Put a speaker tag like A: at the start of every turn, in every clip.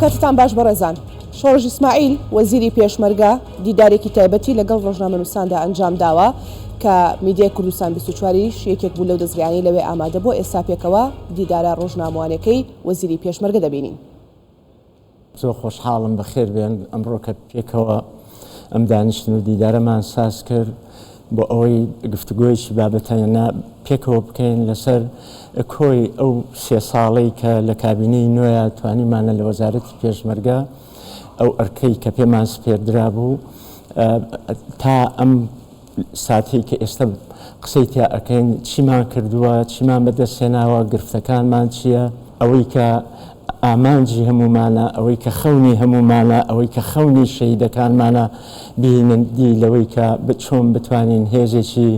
A: کاتتان باش بەڕێزان. شۆڕژ ئیسماعیل وەزیری پێشمەرگە دیدارێکی تایبەتی لەگەڵ ڕۆژنامەنووساندا ئەنجام داوە کە میدیای کوردستان 24ش یەکێک بوو لەو دەستگایانەی لەوێ ئامادە بۆ ئێستا پێکەوە دیدارە ڕۆژنامەوانەکەی وەزیری پێشمەرگە دەبینین.
B: زۆر خۆشحاڵم بەخێر بێن ئەمڕۆ کە پێکەوە ئەم دانیشتن و دیدارەمان ساز کرد بۆ ئەوەی گفتوگۆیەکی بابەتەنە پێکەوە بکەین لەسەر کۆی ئەو 3 ساڵەی کە لە کابینەی نوێە توانیمانە لە وەزارەتی پێشمەرگە ئەو ئەرکەی کە پێمان سپێردرا بوو تا ئەم ساتەی کە ئێستا قسەی تیا ئەەکەین چیمان کردووە، چیمان بەدەستێناوە، گرفتەکانمان چییە، ئەوەی کە ئامانجی هەمومانە، ئەوەی کە خەونی هەمومانە، ئەوەی کە خەونی شەهیدەکانمانە بینندی لەوەی کە چۆن بتوانین هێزێکی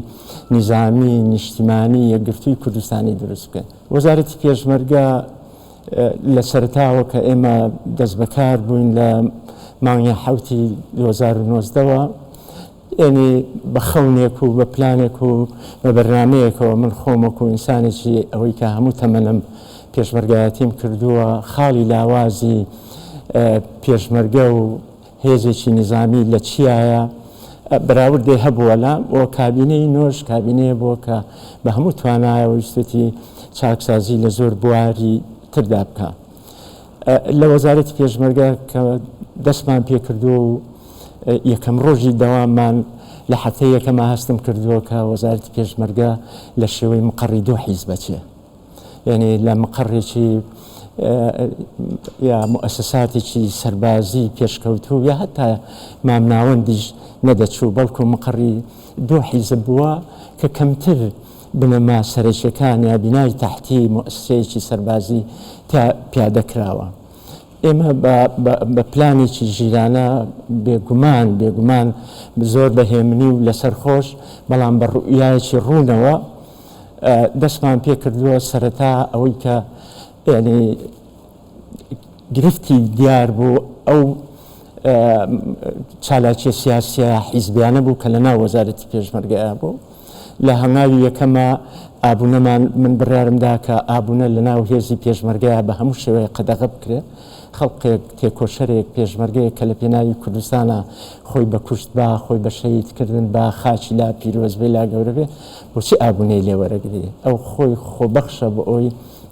B: نظامی نیشتیمانی یەکگرتووی کوردستانی دروست بکەین. وەزارەتی پێشمەرگە لە سەرتاوە کە ئێمە دەست بەکار بووین لە مانگی 2019ەوە یعنی بە خەونێک و بە پلانێک و بە بەرنامەیەکەوە من خۆمەکو ئینسانێکی ئەوەی کە هەموو تەمەنم پێشمەرگایەتیم کردووە خاڵی لاوازی پێشمەرگە و هێزێکی نظامی لە چیایە بەراوردێ هەبووە لام ئەو کابینەی نۆش کابینەیە بۆ کە بە هەموو توانایەوە ویستێتی چاکسازی لە زۆر بواری تردا بکە. لە وەزارەتی پێشمەرگە کە دەستمان پێ کردو و یەکەم ڕۆژی دەواممان لە هەفتەی یەکەمە هەستم کردووە کە وەزارەتی پێشمەرگە لە شێوەی مقڕی 2 حیزب بچێ، یعنی لە مقڕێکی یا مؤسساتێکی سەربازی پێشکەوتوو یا هەتا مامناوەندیش نەدەچوو بەڵکو مقڕی 2 حیزب بووە کە کەمتر بنەما سەرەکیەکان یا بینای تاحتی مؤسسەیەکی سەربازی تا پیادەکراوە. ئێمە بە پلانێکی ژیرانە بێگومان زۆر بەهێمنی و لەسەر خۆش بەڵام بە ڕوئایەکی ڕوونەوە دەستمان پێ کردووە سەرەتا ئەوەی کە یعنی گرفتی دیار بوو ئەو چالاکیە سیاسیە حیزبیانە بوو کە لە ناو وەزارەتی پێشمەرگەیە بوو. لە هەنگاوی یەکەمە ئابوونەمان من بڕیارمدا کە ئابوونە لە ناو هێزی پێشمەرگەیە بە هەموو شێوەیە قەدەغە بکرێت. خەڵقێک تێکۆشەرێک پێشمەرگەیە کە لە پێناوی کوردستانە خۆی بە کوشت با خۆی بە شەهیدکردن با خاچی لا پیرۆزبێ لا گەورە بێ بۆچی ئابوونەی لێ وەرەگری ئەو خۆی خۆبەخشە بۆ ئەوی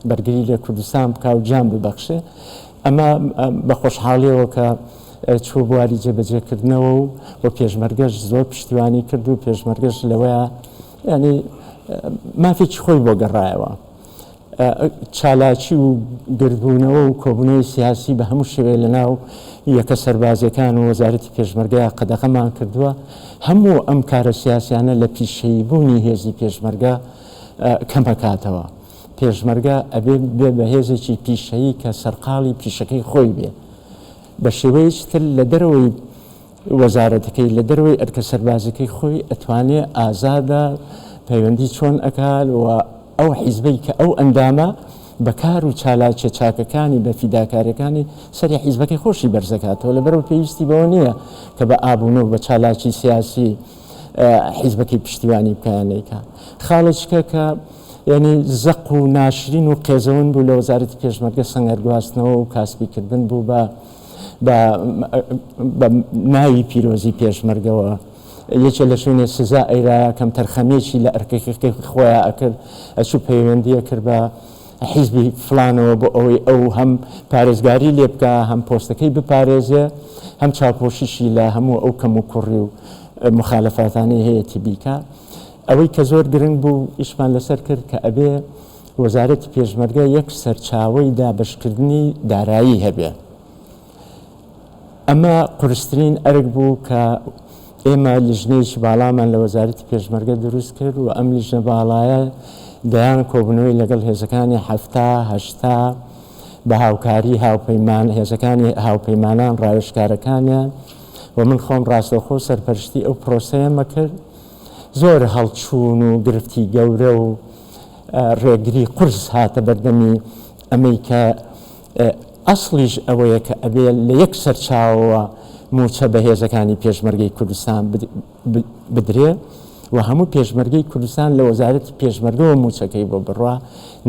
B: بەرگری لە کوردستان بکە و جان ببەخشێ. ئەمە بە خۆشحاڵیەوە کە چوو بواری جێبەجێکردنەوە و بۆ پێشمەرگەش زۆر پشتیوانی کرد و پێشمەرگەش لەوەیە ینی مافێکی خۆی بۆ گەڕایەوە. چالاکی و گردبوونەوە و کۆبوونەوەی سیاسی بە هەموو شێوەیە لە ناو یەکە سەربازیەکان و وەزارەتی پێشمەرگەیە قەدەغەمان کردووە. هەموو ئەم کارە سیاسیانە لە پیشەییبوونی هێزی پێشمەرگە کەمەکاتەوە. پێشمەرگە ئەبێ بێ بە هێزێکی پیشەیی کە سەرقاڵی پیشەکەی خۆی بێ بە شێوەیەکی تر لە دەرەوەی وەزارەتەکەی لە دەرەوەی ئەرکە سەربازەکەی خۆی ئەتوانێ ئازادە پەیوەندی چۆن ئەکات و ئەو حیزبەی کە ئەو ئەندامە بەکار و چالاکیە چاکەکانی بە فیداکاریەکانی سەری حیزبەکەی خۆشی بەرزەکاتەوە لەبەرەوە پێویستی بەوە نییە کە بە ئابوونە و بە چالاکی سیاسی حیزبەکەی پشتیوانی بکەیانەیکە. خاڵێکە کە یعنی زەق و ناشرین و قێزەون بوو لە وەزارەتی پێشمەرگە سەنگەرگواستنەوە و کاسبیکردن بوو بە ناوی پیرۆزی پێشمەرگەوە. یەکێ لە شوێنێ سزا ئەیرایە کەم تەرخەمێکی لە ئەرکەکەی خۆیان ئەکرد ئەچوو پەیوەندیە کرد بە حیزبی فلانەوە بۆ ئەوەی ئەو هەم پارێزگاری لێ بکە هەم پۆستەکەی بپارێزێ هەم چاپۆشیشی لە هەموو ئەو کەم و کوڕی و مخالەفاتانەی هەیەی بیکە. ئەوەی کە زۆر گرنگ بوو ئیشمان لەسەر کرد کە ئەبێ وەزارەتی پێشمەرگە یەک سەرچاوەی دابەشکردنی دارایی هەبێ. ئەمە قورسترین ئەرک بوو کە ئێمە لیژنەیەکی باڵامان لە وەزارەتی پێشمەرگە دروست کرد و ئەم لیژنە باڵایە دەیان کۆبوونەوەی لەگەڵ هێزەکانی 70 بە هاوکاری هێزەکانی هاوپەیمانان ڕاوێژکارەکانیان و من خۆم ڕاستەوخۆ سەرپەرشتی ئەو پرۆسەیەمە کرد. زۆر هەڵچوون و گرفتی گەورە و ڕێگری قورس هاتە بەردەمی ئەمەی کە ئەسڵیش ئەوەیە کە ئەبێ لە یەک سەرچاوەوە موچە بە هێزەکانی پێشمەرگەی کوردستان بدرێ و هەموو پێشمەرگەی کوردستان لە وەزارەتی پێشمەرگەوە موچەکەی بۆ بڕوا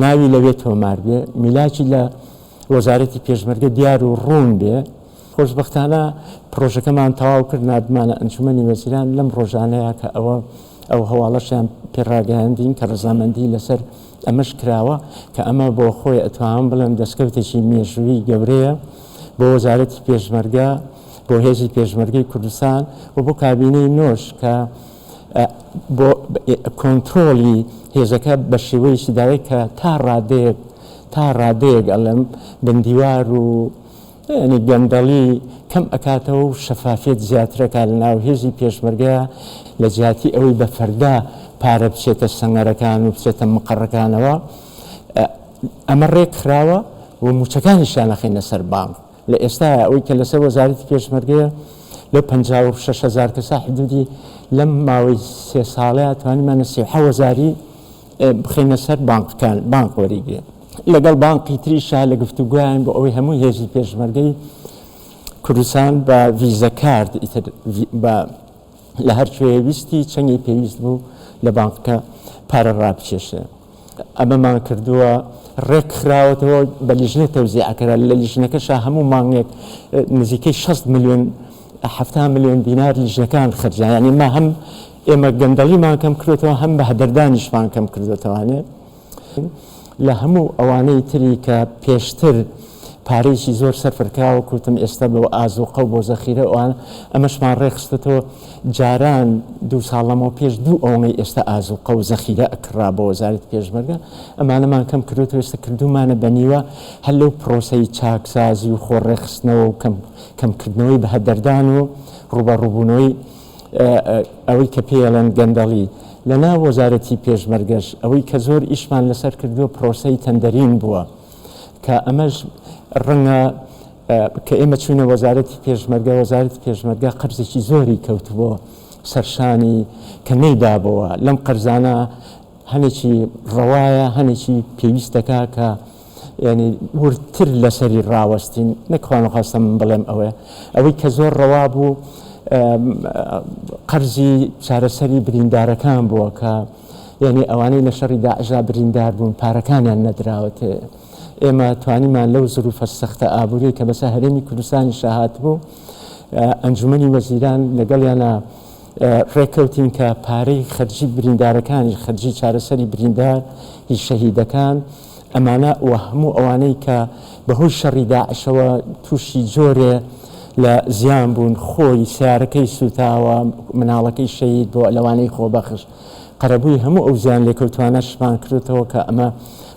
B: ناوی لەوێ تۆمار بێ میلاکی لە وەزارەتی پێشمەرگە دیار و ڕوون بێ. خۆشبەختانە پرۆژەکەمان تەواو کرد نردمانە ئەنجومەنی وەزیران لەم ڕۆژانەیە کە ئەو هەواڵەشیان پێڕاگەاندین کە ڕزامەندی لەسەر ئەمەش کراوە کە ئەمە بۆ خۆی ئەتوان بڵێن دەستکەوتێکی مێژووی گەورەیە بۆ وەزارەتی پێشمەرگە بۆ هێزی پێشمەرگەی کوردستان و بۆ کابینەی نۆش کە بۆ کۆنتترۆلی هێزەکە بە شێوەیەکی داوای کە تا ڕادەیەک ئەڵم بندیوار و گەندەڵی کەم ئەکاتەوە و شەفافێت زیاترەکە لە ناو هێزی پێشمەرگە لە جیاتی ئەوەی بە فەردا پارە بچێتە سەنگەرەکان و بچێتە مقڕەکانەوە ئەمە ڕێک خراوە و موچەکانیشیان نەخینە سەر بانک لە ئێستا ئەوەی کە لەسەر وەزارەتی پێشمەرگەیە لەو 56,000 کەسا حدودی لەم ماوەی 3 ساڵەیە توانیمانە 30,000 بخینە سەر بانک وەریگرێت لەگەڵ بانقی تریشا لە گفتوگویان بۆ ئەوەی هەموو هێزی پێشمەرگەی کوردستان بە ڤیزە کارد لە هەر کوێویستی چەنگی پێویست بوو لە بانکەکە پارە ڕابچێشە. ئەمەمان کردووە ڕێک خراوەتەوە بە لیژنە تەوزیعەکەرە لە لیژنەکەشا هەموو مانگێک نزیکەی 60 ملیۆن دینار لیژنەکان خرجیان ینی ما هەم ئێمە گەندەڵیمان کەم کردوێتەوە هەم بە هەدەردانیشمان کەم کردوێتەوانێت لە هەموو ئەوانەی تری کە پێشتر پارێکی زۆر سەرفرکراوە کوتم ئێستا بۆ ئازوقە و بۆ زەخیرە ئەوان ئەمەشمان ڕێخستێتەوە جاران 2 ساڵەمەوە پێش 2 ئەوەی ئێستا ئازوقە و زەخیرە ئەکرا بۆ وەزارەتی پێشمەرگە ئەمانەمان کەم کردوێتەوە ئێستا کردومانە بەنیوە هەر لەو پرۆسەی چاکسازی و خۆڕێخستنەوە و کەمکردنەوەی بە هەدەردان و ڕوبەڕووبوونەوەی ئەوەی کە پێڵەن گەندەڵی لە ناو وەزارەتی پێشمەرگەش ئەوەی کە زۆر ئیشمان لەسەر کردووە پرۆسەی تەندەرین بووە کە ئەمەش ڕەنگە کە ئێمە چوونە وەزارەتی پێشمەرگە قەرزێکی زۆری کەوتبووە سەرشانی کە نەیدابەوە لەم قەرزانە هەنێکی ڕەوایە هەنێکی پێویستەکە کە ینی ورتر لەسەری ڕاوەستین نەکوانە خواستم بڵێم ئەوەی کە زۆر ڕەوا بوو قەرزی چارەسەری بریندارەکان بووە کە یعنی ئەوانەی لە شەڕی داعشا بریندار بوون پارەکانیان نەدراوەت ئێمە توانیمان لەو زروفە سەختە ئابووری کە بەسە هەرێمی کوردستانی شاهات بوو ئەنجومەنی وەزیران لەگەڵیانە ڕێککەوتین کە پارەی خەرجی بریندارەکانی خەرجی چارەسەری بریندار هیچ شەهیدەکان ئەمانە و هەموو ئەوانەی کە بەهۆی شەڕی داعشەوە تووشی جۆرێ لە زیان بوون خۆی سیارەکەی سوتاوە مناڵەکەی شەهید بۆ لەوانەی خۆبەخش قەرەبووی هەموو ئەو زیان لێکەوتوانە شمان کردەوە کە ئەمە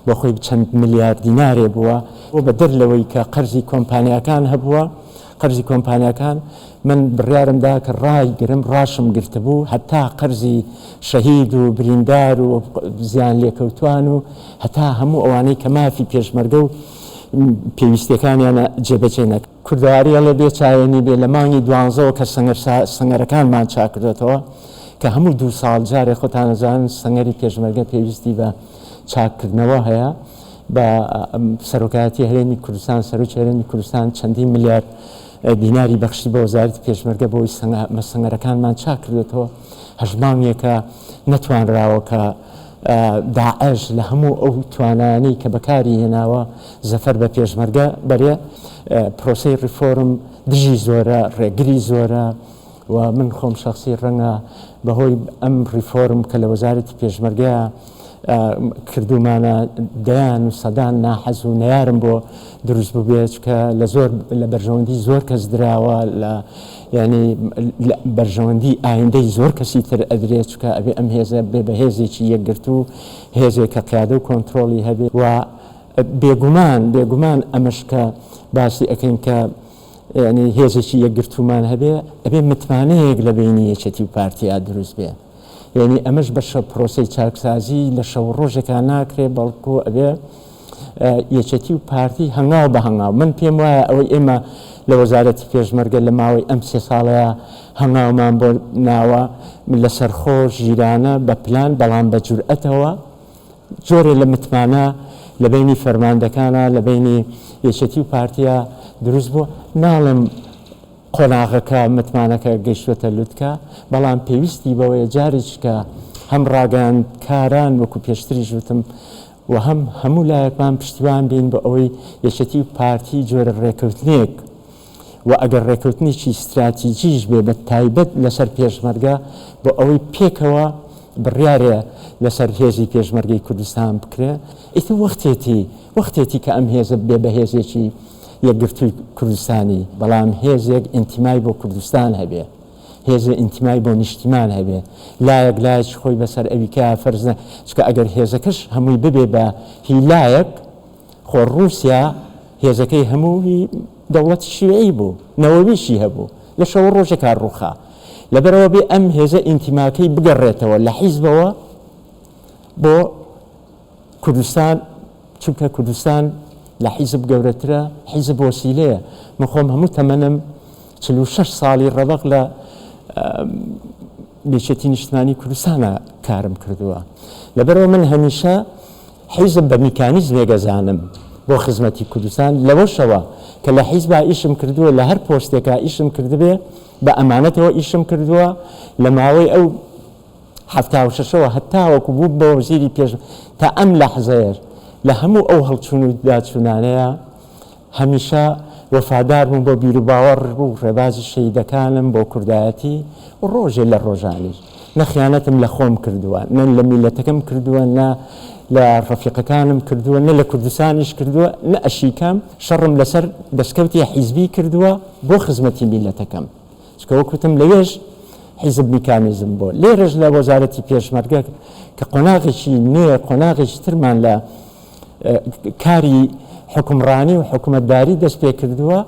B: بۆ خۆی چەند ملیار دینارێ بووە بۆ بە دەر لەوەی کە قەرزی کۆمپانیەکان هەبووە قەرزی کۆمپانیەکان من بڕیارمدا کە ڕایگرم ڕاشم گرتبوو هەتا قەرزی شەهید و بریندار و زیان لێکەوتوان و هەتا هەموو ئەوانەی کە مافی پێشمەرگە و پێویستەکانیانە جێبەجێ نەکە کوردەواری ئەڵێ بێ چاوێنی بێ لە مانگی 12 کە سەنگەرەکانمان چاکردێتەوە کە هەموو 2 ساڵ جارێ خۆتان نەزانن سەنگەری پێشمەرگە پێویستی بە چاکردنەوە هەیە بە سەرۆکایەتی هەرێمی کوردستان سەرۆکی هەرێمی کوردستان چەندین ملیار دیناری بەخشی بە وەزارەتی پێشمەرگە بۆی سەنگەرەکانمان چاکردێتەوە هەژمانیەکە نەتوانراوە کە داعش لە هەموو ئەو توانانەی کە بەکاری هێناوە زەفەر بە پێشمەرگە بەرێ پرۆسەی ریفۆرم دژی زۆرە ڕێگری زۆرە و من خۆم شخصی ڕەنگە بەهۆی ئەم ریفۆرم کە لە وەزارەتی پێشمەرگە کردومانە دەیان و سەدان ناحەز و نەیارم بۆ دروست ببێت کە لە بەرژەوەندی زۆر کەس دراوە لە ینی بەرژەوەندی ئایندەی زۆر کەسی تر ئەدرێت چکە ئەبێ ئەم هێزە بێ بە هێزێکی یەکگرت و هێزێک کە قیادە و کۆنتترۆلی هەبێت و بێگومان ئەمەش کە باسی ئەەکەین کە ینی هێزێکی یەکگرتومان هەبێ ئەبێ متمانەیەک لە بینی یەکێتی و پارتیا دروست بێ یعنی ئەمەش بەشە پرۆسی چاکسازی لە شەو ڕۆژێکا ناکرێ بەڵکو ئەبێ یەکێتی و پارتی هەنگاو بە هەنگاو من پێم وایە ئەوەی ئێمە لە وەزارەتی پێشمەرگە لە ماوەی ئەم 3 ساڵەیە هەنگاومان بۆ ناوە لەسەر خۆش ژیرانە بە پلان بەڵام بە جورئەتەوە جۆرێ لە متمانە لە بینی فەرماندەکانە لە بینی یەکێتی و پارتیا دروست بووە ناڵم قۆناغەکە متمانەکە گەیشتوەتە لوتکە بەڵام پێویستی بەوەیە جارێککە هەم ڕاگەیان کاران وەکو پێشتری ژوتم و هەموو لایەکمان پشتیوان بین بە ئەوەی یەکێتی پارتی جۆرە ڕێکەوتنێک و ئەگەر ڕێکەوتنێکی استراتیجیش بێ بە تایبەت لەسەر پێشمەرگە بۆ ئەوەی پێکەوە بڕیارێ لەسەر هێزی پێشمەرگەی کوردستان بکرێ ئیتر وەختێتی کە ئەم هێزە بێ بە هێزێکی یەکگرتووی کوردستانی بەڵام هێزێک ئینتیمای بۆ کوردستان هەبێ هێزە ئینتیمای بۆ نیشتیمان هەبێ لایەک خۆی بەسەر ئەویکە فەرزە چکە ئەگەر هێزەکەش هەمووی ببێ بە هیلایەک خۆ رووسیا هێزەکەی هەمووی دەوڵەتی شیوعی بوو نەوەویشی هەبوو لە شەوە ڕۆژێکا ڕووخا لەبەرەوە بێ ئەم هێزە ئینتیماکەی بگەڕێتەوە لە حیزبەوە بۆ کوردستان چونکە کوردستان لە حیزب گەورەترە حیزب وەسیلەیە من خۆم هەموو تەمەنم 46 ساڵی ڕەبق لە بێچێتی نیشتمانی کوردستانە کارم کردووە لەبەرەوە من هەمیشە حیزب بە میکانیزمێک ئەزانم بۆ خزمەتی کوردستان لەوەشەوە کە لە حیزب ئیشم کردووە لە هەر پۆستێکا ئیشم کردبێ بە ئەمانەتەوە ئیشم کردووە لە ماوەی ئەو 76ەوە هەتاوەکو بوو بە وەزیری پێش تا ئەم لەحزەیە لە هەموو ئەو هەڵچوون و داچوونانەیە هەمیشە وەفادار بووم بۆ بیر و باوەڕ بوو ڕێبازی شەیدەکانم بۆ کوردایەتی و ڕۆژێ لە ڕۆژانیش نەخیانەتم لە خۆم کردووە نە لە میلەتەکەم کردووە نە لە ڕەفیقەکانم کردووە نە لە کوردستانیش کردووە نە ئەشیکەم شەڕم لەسەر دەستکەوتی حیزبی کردووە بۆ خزمەتی میلەتەکەم چکە وەکوتم لەوێژ حیزب میکانیزم بۆ لێرەش لە وەزارەتی پێشمەرگە کە قۆناغێکی نوێ قۆناغێکی ترمان لە کاری حکومڕانی و حکومەتداری دەست پێ کردووە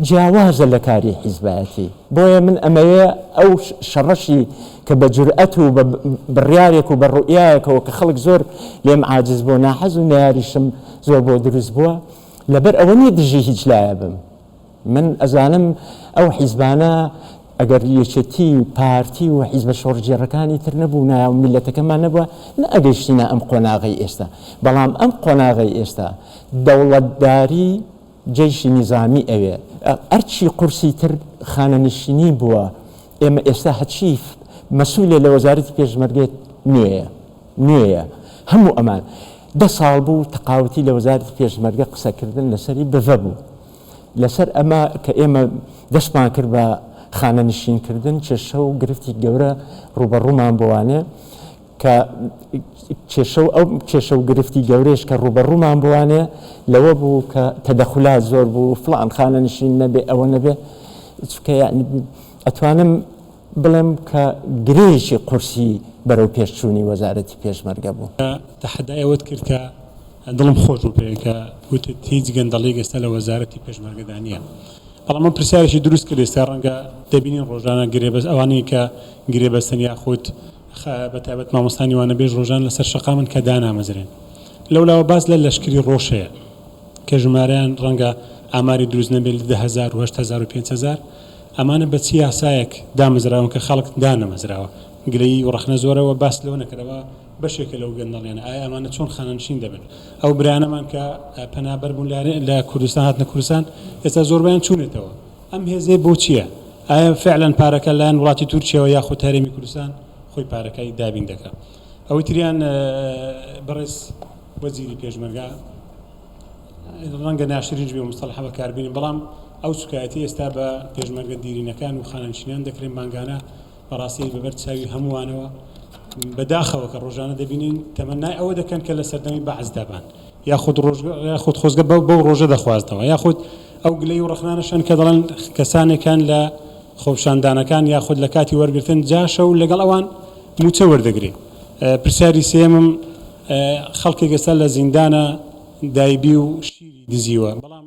B: جیاوازە لە کاری حیزبایەتی بۆیە من ئەمەیە ئەو شەڕەشی کە بە جورئەت و بە بڕیارێک و بە ڕوئیایەکەوە کە خەڵک زۆر لێم عاجز بۆ ناحەز و نەیاریشم زۆر بۆ دروست بووە لەبەر ئەوە نییە دژی هیچ لایە بم من ئەزانم ئەو حیزبانە ئەگەر یەکێتی پارتی و حیزبە شۆڕجێڕەکانی تر نەبوو ناو میلەتەکەمان نەبووە نە ئەگەیشتینە ئەم قۆناغی ئێستا بەڵام ئەم قۆناغی ئێستا دەوڵەتداری جێیشی نیزامی ئەوێ ئەرچی قورسی تر خانەنشینی بووە ئێمە ئێستا هەچی مەسئولێ لە وەزارەتی پێشمەرگێت نوێیە هەموو ئەمان 10 ساڵ بوو تەقاوەتی لە وەزارەتی پێشمەرگە قسەکردن لەسەری بڤە بوو لەسەر ئەمە کە ئێمە دەستمان کرد بە خانەنشینکردن کێشە و گرفتی گەورە ڕوبەڕوومان بوانێ کە کێشە و گرفتی گەورەش کە ڕوبەڕوومان بوانێ لەوە بوو کە تەدەخولات زۆر بوو فڵان خانەنشین نەبێ ئەوە نەبێ چکە ئەتوانم بڵێم کە گرێژی قورسی بەرەو پێشچوونی وەزارەتی پێشمەرگە بوو
C: تەحەدایەوەت کرد کە دڵم خۆش بوو پێ کە وتت هیچ گەندەڵێک ئێستا لە وەزارەتی پێشمەرگەدا نییە بەڵام من پرسیارێکی دروست کرد ئێستا ڕەنگە دەبینین ڕۆژانە گرێبەست ئەوانەی کە گرێبەستن یاخود بەتایبەت مامۆستانی وانە بێژ ڕۆژان لەسەر شەقا من کە دانامەزرێن لەولاوە باس لە لەشکری ڕۆژەیە کە ژمارەیان ڕەنگە ئاماری دروست نەبێت 10,000 و 8,000 و 5,000 ئەمانە بە چی یاسایەک دامەزراون کە خەڵک دانەمەزراوە گلەیی و ڕەخنە زۆرەوە باس لەوە نەکردەوە بەشێکە لەو گەندەڵێنە ئایا ئەمانە چۆن خانەنشین دەبن ئەو برانەمان کە پەنابەر بوون لە کوردستان هاتنە کوردستان ئێستا زۆربیان چوونێتەوە ئەم هێزەیە بۆ چییە ئایا فعلەن پارەکە لایەن وڵاتی تورکیەوە یاخود هەرێمی کوردستان خۆی پارەکەی دابین دەکات ئەوەی تریان بەڕێز وەزیری پێشمەرگە ڕەنگە ناشرینج بێ مستەڵحە بەکاربێنین بەڵام ئەو سوکایەتی ئێستا بە پێشمەرگە دیرینەکان و خانەنشینیان دەکرێن مانگانە بەڕاستی بەبەر چاوی هەمووانەوە بەداخەوە کە ڕۆژانە دەبینین تەمەنای ئەوە دەکەن کە لە سەردەمی بەعز دابان یاخود خۆزگە بەو ڕۆژە دەخوازتەوە یاخود ئەو گلەی و ڕەخنانەشان کە دەڵێن کەسانێکان لە خۆپشاندانەکان یاخود لە کاتی وەرگرتن جاشە و لەگەڵ ئەوان موچە وەردەگرێت پرسیاری سێمم خەڵکی ئێستا لە زیندانە دایبی و شیری دزیوە بەڵام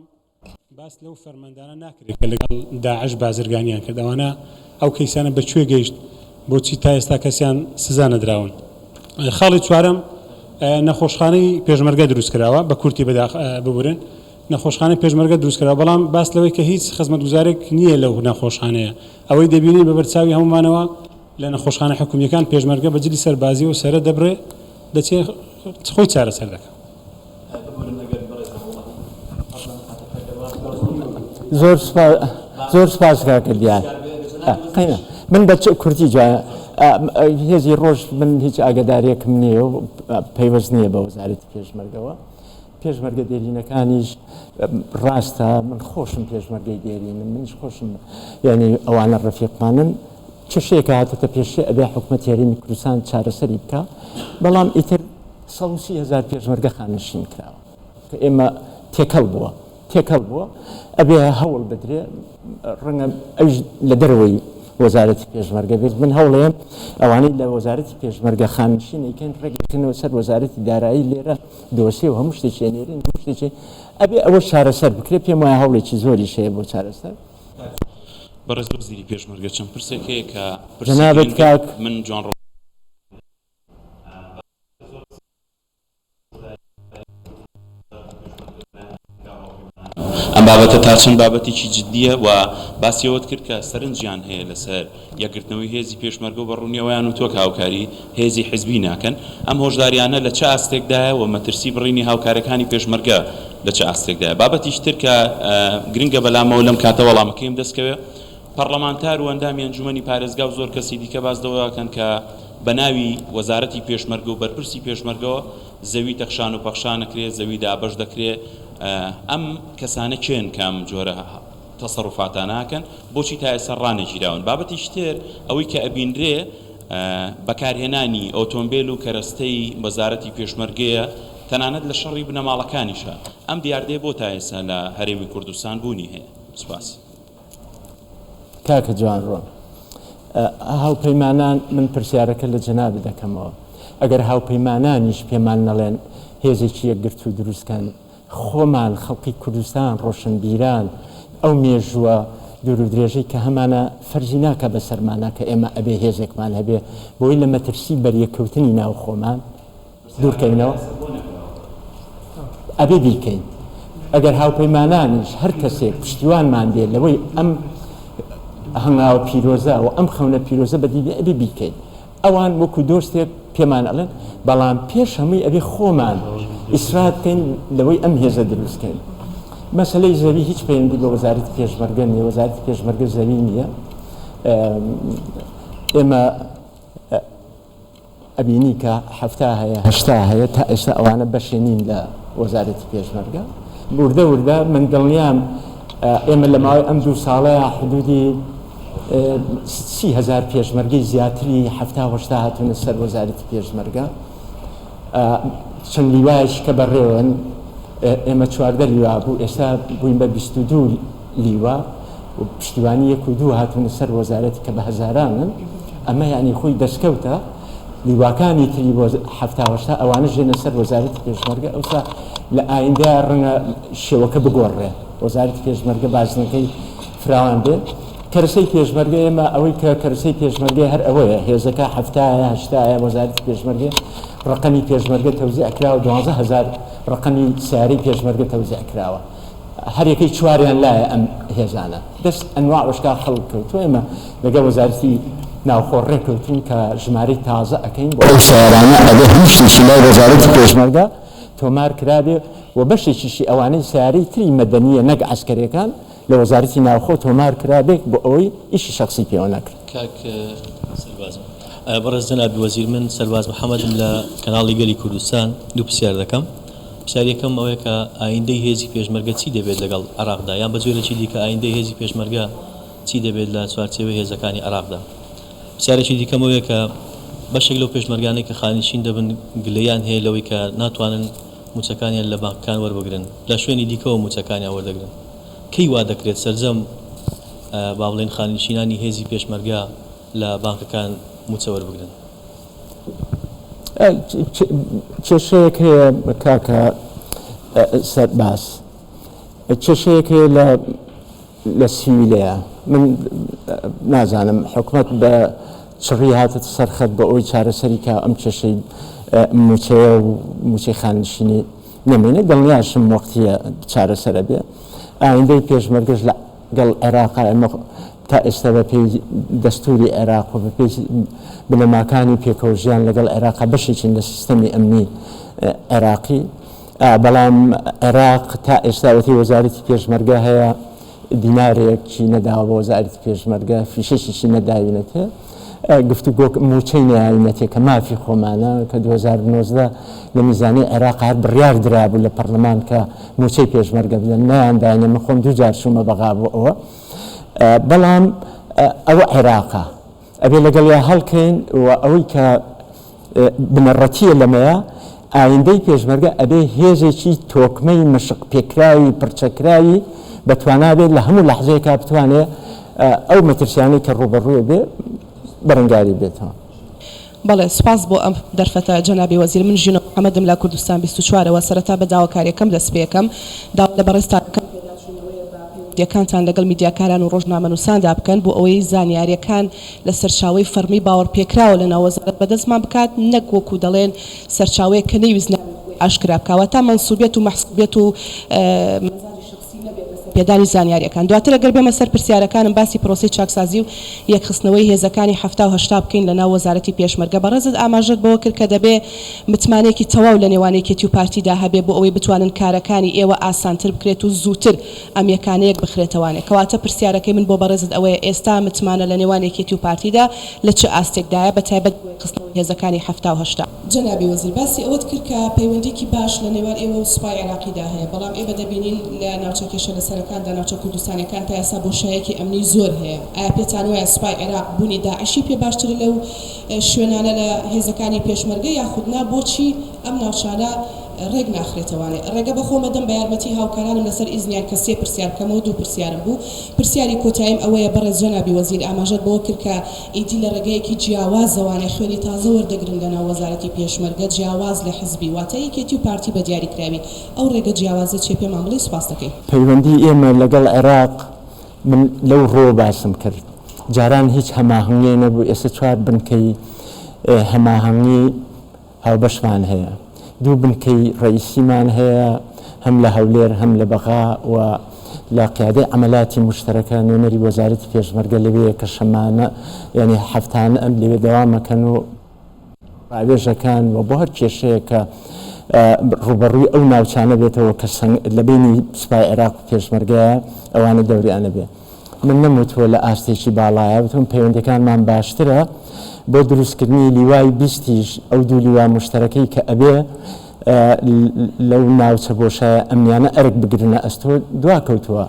C: باس لەو فەرماندانە ناکرێت کە لەگەڵ داعش بازرگانیان کرد ئەوانە ئەو کەیسانە بەکوێ گەیشت بۆچی تا ئێستا کەسیان سزا نەدراون خاڵی چوارەم نەخۆشخانەی پێشمەرگە دروست کراوە بە کورتی ببورن نەخۆشخانەی پێشمەرگە دروست کراوە بەڵام باس لەوەی کە هیچ خزمەتگوزارێک نییە لەو نەخۆشخانەیە ئەوەی دەبینی بە بەرچاوی هەمومانەوە لە نەخۆشخانە حکومیەکان پێشمەرگە بەجلی سەربازی و سەرە دەبڕێ دەچێت خۆی چارەسەر دەکات
B: زۆر سپاس کاکردیان من بە کورتی هێزی ڕۆژ من هیچ ئاگداریەکم نییە و پەیوەست نییە بە وەزارەتی پێشمەرگەوە پێشمەرگە دێرینەکانیش ڕاستە من خۆشم پێشمەرگەی دێرینم منش خۆشم یعنی ئەوانە ڕەفیقمانن چ شتێکە هاتەتە پێشێ ئەبێ حکومەت یاریمی کوردستان چارەسەری بکە بەڵام ئیتر 130,000 پێشمەرگە خانشین کراوە کە ئێمە تێکەڵ بووە ئەبێ هەوڵ بدرێ ڕەنگە ئەوش لە دەرەوەی وەزارەتی پێشمەرگە بێت من هەوڵێم ئەوانەی لە وەزارەتی پێشمەرگە خانشینەکەن ڕێگەکەنەوە سەر وەزارەتی دارایی لێرە دۆسیە و هەموو شتێکی نێرین هەموو شتێکی ئەبێ ئەوە چارەسەر بکرێت پێم وایە هەوڵێکی زۆری شەیە بۆ چارەسەر
D: بەڕێز وەزیری پێشمەرگە چەند پرسێک هەیە کە
B: جەنابەت کاک
D: من جوان ئەم بابەتە تا چەند بابەتێکی جددیە و باسیەوەت کرد کە سەرنجیان هەیە لەسەر یەکگرتنەوەی هێزی پێشمەرگە و بەڕوونیەوەیان و تۆ هاوکاری هێزی حیزبی ناکەن ئەم هۆشداریانە لە چه ئاستێکدایە و مەترسی بڕینی هاوکارەکانی پێشمەرگە لە چه ئاستێکدایە بابەتیش تر کە گرنگە بەلامەوە لەم کاتە وەڵامەکەیم دەستکەوێ پەرلەمانتار و ئەندامی ئەنجومەنی پارێزگا و زۆر کەسی دیکە باس دەوەکەن کە بە ناوی وەزارەتی پێشمەرگە و بەرپرسی پێشمەرگەوە زەوی تەخشان و پەخشان نەکرێت زەوی دابەش دەکرێت ئەم کەسانە چێن کام جۆرە تەسەڕوفاتاناکەن بۆچی تا ئێستا ڕانەگیراون بابەتی شتێر ئەوەی کە ئەبینرێ بەکارهێنانی ئۆتۆمبیل و کەرەستەی وەزارەتی پێشمەرگەیە تەنانەت لە شەڕی بنەماڵەکانیشە ئەم دیاردێ بۆ تا ئێستا لە هەرێمی کوردستان بوونی هەیە سوپاس
B: کاکە جوان ڕۆن هاوپەیمانان من پرسیارەکە لە جەنابی دەکەمەوە ئەگەر هاوپەیمانانیش پێمان نەڵێن هێزێکی یەکگرت و دروستکەن خۆمان خەڵقی کوردستان ڕۆشنبیران ئەو مێژووە دوور و درێژەی کە هەمانە فەرزی ناکە بەسەرمانە کە ئێمە ئەبێ هێزێکمان هەبێ بۆی لە مەترسی بەریەکەوتنی ناو خۆمان دوورکەینەوە ئەبێ بیکەین ئەگەر هاوپەیمانانیش هەر کەسێک پشتیوانمان دێ لەوەی ئەم هەنگاوە پیرۆزە و ئەم خەونە پیرۆزە بەدیبێ ئەبێ بیکەین ئەوان وەکو دۆستێک پێمان ئەڵێن بەڵام پێش هەمووی ئەبێ خۆمان ئیسرات بکەین لەوەی ئەم هێزە دروستکەین مەسەلەی زەوی هیچ پەیوەندی بە وەزارەتی پێشمەرگە نییە وەزارەتی پێشمەرگە زەوی نییە ئێمە ئەبینی کە هەفتا هەیە هەشتا هەیە تا ئێستا ئەوانە بەشێنین لە وەزارەتی پێشمەرگە وردە من دڵنیام ئێمە لە ماوەی ئەم 2 ساڵەیە حدودی 30,000 پێشمەرگەی زیاتری هەشتا هاتوونە سەر وەزارەتی پێشمەرگە چەند لیوایش کە بەڕێوەن ئێمە 14 لیوا بوو ئێستا بووین بە 22 لیوە و پشتیوانی 1 و 2 هاتوونە سەر وەزارەتی کە بە هەزارانن ئەمە یعنی خۆی دەستکەوتە لیواکانی تری بۆ هەشتا ئەوانە ژێنە سەر وەزارەتی پێشمەرگە ئەوسا لە ئایندە ڕەنگە شێوەکە بگۆڕێ وەزارەتی پێشمەرگە بازنەکەی فراوان بێت کەرسەی پێشمەرگە ئێمە ئەوەی کە کەرسەی پێشمەرگە هەر ئەوەیە هێزەکە هەشتایە وەزارەتی پێشمەرگە ڕقەمی پێشمەرگە تەوزیع کراوە 12,000 ڕقەمی سیارەی پێشمەرگە تەوزیع کراوە هەر یەکەی چواریان لایە ئەم هێزانە دەست ئەنواع وشکا خەڵک کەوتووە ئێمە لەگەڵ وەزارەتی ناوخۆ ڕێککەوتین کە ژمارەی تازە ئەەکەین بۆ ئەو سیارانە ئەبێ هیچ شتێکی لای وەزارەتی پێشمەرگە تۆمار کرابێ و بەشێکیشی ئەوانەی سیارەی تری مەدەنیە نەک عەسکەریەکان لە وەزارەتی ناوخۆ تۆمار کرابێت بۆ ئەوەی ئیشی شخصی پێوە نەکرد
E: کاک سەربازم بەڕێز جەنابی وەزیر من سەرباز محەممەدم لە کەناڵی گەلی کوردستان دوو پرسیار دەکەم پرسیارەکەم ئەوەیە کە ئایندەی هێزی پێشمەرگە چی دەبێت لەگەڵ عێراقدا یان بە جۆرێکی دیکە ئایندەی هێزی پێشمەرگە چی دەبێت لە چوارچێوەی هێزەکانی عێراقدا پرسیارێکی دیکەم ئەوەیە کە بەشێک لەو پێشمەرگانەی کە خانشین دەبن گلەیان هەیە لەوەی کە ناتوانن موچەکانیان لە بانکەکان وەربگرن لە شوێنی دیکەوە موچەکانیان وەردەگرن کەی وا دەکرێت سەرجەم با بڵێن خانشینانی هێزی پێشمەرگە لە بانکەکان موچە وەربگرن
B: کێشەیەک هەیە کاکە سەرباز کێشەیەک هەیە لە سیویلەیە من نازانم حکومەت بە چڕی هاتت سەرخەت بە ئەوی چارەسەری کە ئەم کێشەی موچەیە و موچەی خانشینی نەمێنێت دڵنیاشم وەختیە چارەسەرە بێ ئایندەی پێشمەرگەش لەگەڵ عێراقا ئەمە تا ئێستا بە پێی دەستوری عێراق و بە پێی بنەماکانی پێکەوژیان لەگەڵ عێراقا بەشێکی لە سیستەمی ئەمنی عێراقی بەڵام عێراق تا ئێستاوەتی وەزارەتی پێشمەرگە هەیە دینارێکی نەداوە بە وەزارەتی پێشمەرگە فیشەشێکی نەداوینەتە گفتوگۆ موچەی نهایەتێکە مافی خۆمانە کە 2019 لە میزانی عێراق هەر بڕیار درابوو لە پەرلەمان کە موچەی پێشمەرگە بدەن نەیانداینە من خۆم 2 جار چوومە بەغا بۆ ئەوە بەڵام ئەوە عێراقە ئەبێ لەگەڵیا هەڵکەین و ئەوەی کە بنەڕەتیە لەمەیە ئایندەی پێشمەرگە ئەبێ هێزێکی تۆکمەی مشق پێکراوی پرچەکراوی بەتوانابێت لە هەموو لەحظەیەکا بتوانێت ئەو مەترسیانەی کە ڕوبەڕووە بێ بەرەنگاری بێتەوە.
A: بەڵێ سپاس بۆ ئەم دەرفەتە جەنابی وەزیر من ژینۆ محەممەدم لە کوردستان 24ەوە سەرەتا بە داواکاریەکەم دەست پێەکەم داوا لە بەڕێستانەکەم یەکانتان لەگەڵ میدیاکاران و ڕۆژنامەنووساندا بکەن بۆ ئەوەی زانیاریەکان لە سەرچاوی فەرمی باوەڕ پێکراوە لە ناوەزارەت بەدەستمان بکات نەک وەکو دەڵێن سەرچاوەیە کە نەویست ئاشکرا بکەوە تا منسوبێت و مەحسوبێت و پێدانی زانیاریەکان دواتر ئەگەر بێمە سەر پرسیارەکانم باسی پرۆسی چاکسازی و یەکخستنەوەی هێزەکانی 1970 بکەین لە ناو وەزارەتی پێشمەرگە بەڕێزت ئاماژەت بەوە کرد کە دەبێ متمانێکی تەواو لە نێوانی کێتی و پارتیدا هەبێ بۆ ئەوەی بتوانن کارەکانی ئێوە ئاسانتر بکرێت و زووتر ئەم یەکانەیەک بخرێتەوانێ کەواتە پرسیارەکەی من بۆ بەڕێزت ئەوەیە ئێستا متمانە لە نێوانی کێتی و پارتیدا لە چه ئاستێکدایە بەتایبەت خستنەوەی هێزەکانی 1970 جەنابی وەزیر باسی ئەوەت کرد کە پەیوەندیکی باش لە نێوان ئێوە و سوپای عێراقیدا هەیە بەڵام ئێوە دەبینین لە ناوچە کێشە لەسەرەکاندا ناوچە کوردستانەکان تا ئێستا بۆشایەکی ئەمنی زۆر هەیە ئایا پێتان وایە سوپای عێراق بوونی داعشی پێ باشتر لەو شوێنانە لە هێزەکانی پێشمەرگە یاخودنا بۆچی ئەم ناوچانە ڕێک ناخرێتەوانێ ڕێگە بەخۆمەدەم بە یارمەتی هاوکارانم لەسەر ئیزنیان کە 3 پرسیار بکەمەوە 2 پرسیارم بوو پرسیاری کۆتاییم ئەوەیە بەڕێز جەنابی وەزیر ئاماژەت بەوە کرد کە ئیدی لە ڕێگەیەکی جیاوازەوانێ خوێنی تازە وەردەگرن لە ناو وەزارەتی پێشمەرگە جیاواز لە حزبی واتە یەکێتی و پارتی بە دیاریکراوی ئەو ڕێگە جیاوازە چێ پێمان بڵێ سوپاس دەکەین
B: پەیوەندی ئێمە لەگەڵ عێراق من لەو ڕۆ باسم کرد جاران هیچ هەماهەنگی نەبوو ئێستا 4 بنکەی هەماهەنگی هاوبەشمان هەیە 2 بنکەی ڕئیسیمان هەیە هەم لە هەولێر هەم لە بەغا و لە قیادەی عملاتی مشتەرەکە نوێنەری وەزارەتی پێشمەرگە لەوەیە کە شەمانە یعنی هەفتانە ئەم لەوێ دەوامەکەن و ڕاوێژەکان و بۆ هەر کێشەیە کە ڕوبەڕووی ئەو ناوچانە بێتەوە کە لە بینی سوپای عێراق و پێشمەرگەیە ئەوانە دەوریانە بێ من نەموتوە لە ئاستێکی باڵایە بتون پەیوەندەکانمان باشترە بۆ دروستکردنی لیوای 20 ئەو 2 لیوا مشتەرەکەی کە ئەبێ لەو ناوچە بۆشایە ئەمنیانە ئەرک بگرنە ئەستۆ دواکەوتووە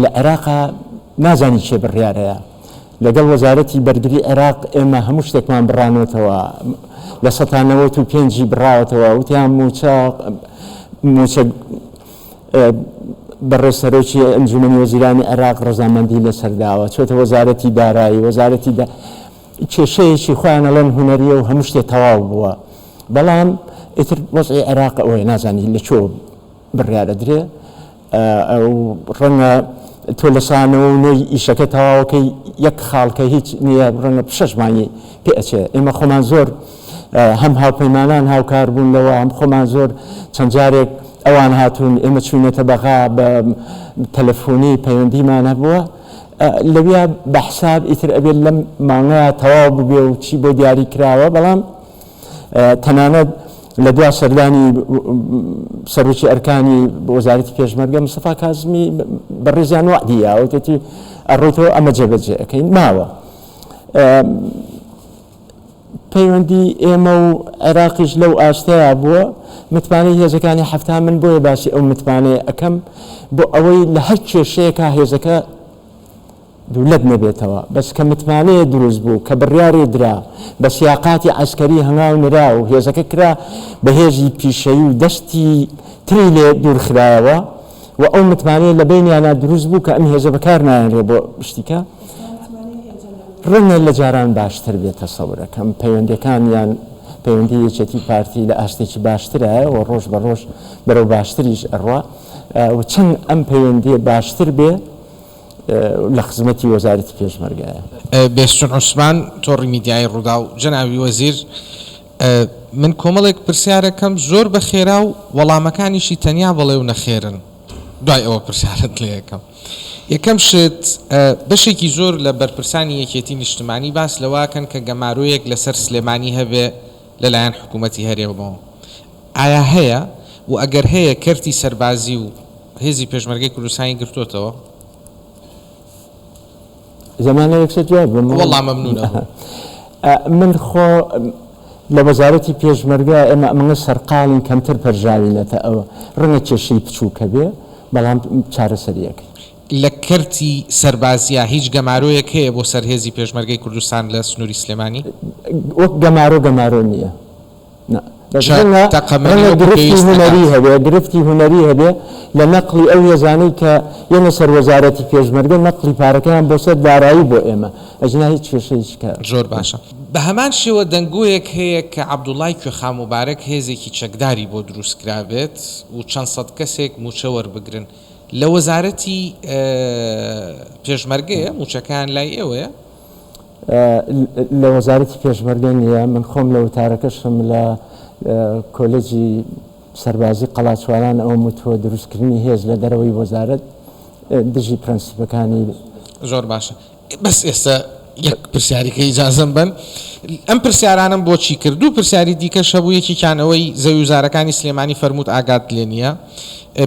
B: لە عێراقا نازانی چێ بڕیارەیە لەگەڵ وەزارەتی بەرگری عێراق ئێمە هەموو شتێکمان بڕانێتەوە لە 1995 بڕاوەتەوە وتیان موچە بەڕێسەرۆکی ئەنجومەنی وەزیرانی عێراق ڕەزامەندی لەسەرداوە چۆتە وەزارەتی دارایی وەزارەتی کێشەیەکی خۆیان ئەڵێن هونەریە و هەموو شتێ تەواو بووە بەڵام ئیتر وەزعی عێراق ئەوەی نازانی لە چۆ بڕیارە درێ ئەو ڕەنگە تۆ لەسانەوە و نوێی ئیشەکە تەواوەکەی یەک خاڵکە هیچ نییە ڕەنگە 6 مانگی پێ ئەچێ ئێمە خۆمان زۆر هەم هاوپەیمانان هاوکار بوون لەوە هەم خۆمان زۆر چەند جارێک ئەوان هاتوون ئێمە چوینەتە بەغا بە تەلەفۆنی پەیوەندیمان هەبووە لەویا بە حساب ئیتر ئەبێت لەم مانگەیە تەواو ببێ و چی بۆ دیاری کراوە بەڵام تەنانەت لە دوا سەردانی سەرۆکی ئەرکانی وەزارەتی پێشمەرگە مستەفا کازمی بەڕێزیان وعدیە وتێتی ئەڕۆیتەوە ئەمە جێبەجێ ئەەکەین ماوە پەیوەندی ئێمە و عێراقیش لەو ئاستەیە بووە متمانەی هێزەکانی هەفتا من بۆیە باسی ئەو متمانەیە ئەەکەم بۆ ئەوەی لە هەر کێشەیەکە هێزەکە دولت نەبێتەوە بەس کە متمانەیە دروست بوو کە بڕیاری درا بە سیاقاتی عسکەری هەنگاو نرا و هێزەکە کرا بە هێزی پیشەیی و دەستی تری لێ دوورخرایەوە و ئەو متمانەیە لە بینیانە دروست بوو کە ئەم هێزە بەکار نایەنرێ بۆ شتیکە ڕەنگە لە جاران باشتر بێتە سەورەکەم پەیوەندەکانیان پەیوەندی یەکێتی پارتی لە ئاستێکی باشترە و ڕۆژ بە ڕۆژ بەرەو باشتریش ئەڕوا و چەند ئەم پەیوەندی باشتر بێ لە خزمەتی وەزارەتی پێشمەرگایە
F: بێستون عوسمان تۆڕی میدیای ڕوودا و جەناوی وەزیر من کۆمەڵێک پرسیارەکەم زۆر بە خێرا و وەڵامەکانیشی تەنیا بڵێ و نەخێرن دوای ئەوە پرسیارت لێ یەکەم یەکەم شت بەشێکی زۆر لە بەرپرسانی یەکێتی نیشتمانی باس لەواکەن کە گەمارویەک لەسەر سلێمانی هەبێ لەلایەن حکوومەتی هەرێمەوە ئایا هەیە و ئەگەر هەیە کەرتی سەربازی و هێزی پێشمەرگەی کوردستانی گرتوتەوە
B: زمانە یەکسەر جواب بم
F: وەڵام مەمنونە
B: من خۆ لە وەزارەتی پێشمەرگە ئێمە ئەمە سەرقاڵین کەمتر پەرژاوینەتە ئەوە ڕەنگە کێشەی بچووکە بێ بەڵام چارەسەریەکە
F: لە کەرتی سەربازیە هیچ گەمارۆیەک هەیە بۆ سەرهێزی پێشمەرگەی کوردستان لە سنووری سلێمانی
B: وەک گەمارۆ نییە گرفتی هوەری هەبێ لە نەقلی ئەو هێزانەی کە یەنە سەر وەزارەتی پێشمەرگە نەقلی پارەکەیان بۆ سەر دارایی بۆ ئێمە ئەجنا هیچ کێشەیەکە
F: زۆر باشە بە هەمان شێوە دەنگۆیەک هەیە کە عەبدوڵای کوێخا مبارەک هێزێکی چەکداری بۆ دروستکرابێت و چەند سەد کەسێک موچە وەربگرن لە وەزارەتی پێشمەرگەیە موچەکان لای ئێوەیە
B: لە وەزارەتی پێشمەرگە نیە من خۆم لە وتارەکەشم لە کۆلێجی سەربازی قەڵاچواران ئەو متوە دروستکردنی هێز لە دەرەوەی وەزارەت دژی پرەنسیپەکانی
F: زۆر باشە بەس ئێستا یەک پرسیارێکە ئیجازەم بن ئەم پرسیارانم بۆچی کرد و پرسیاری دیکە شەبوو یەکێکیانەوەی زەوی وزارەکانی سلێمانی فەرمووت ئاگات لێ نییە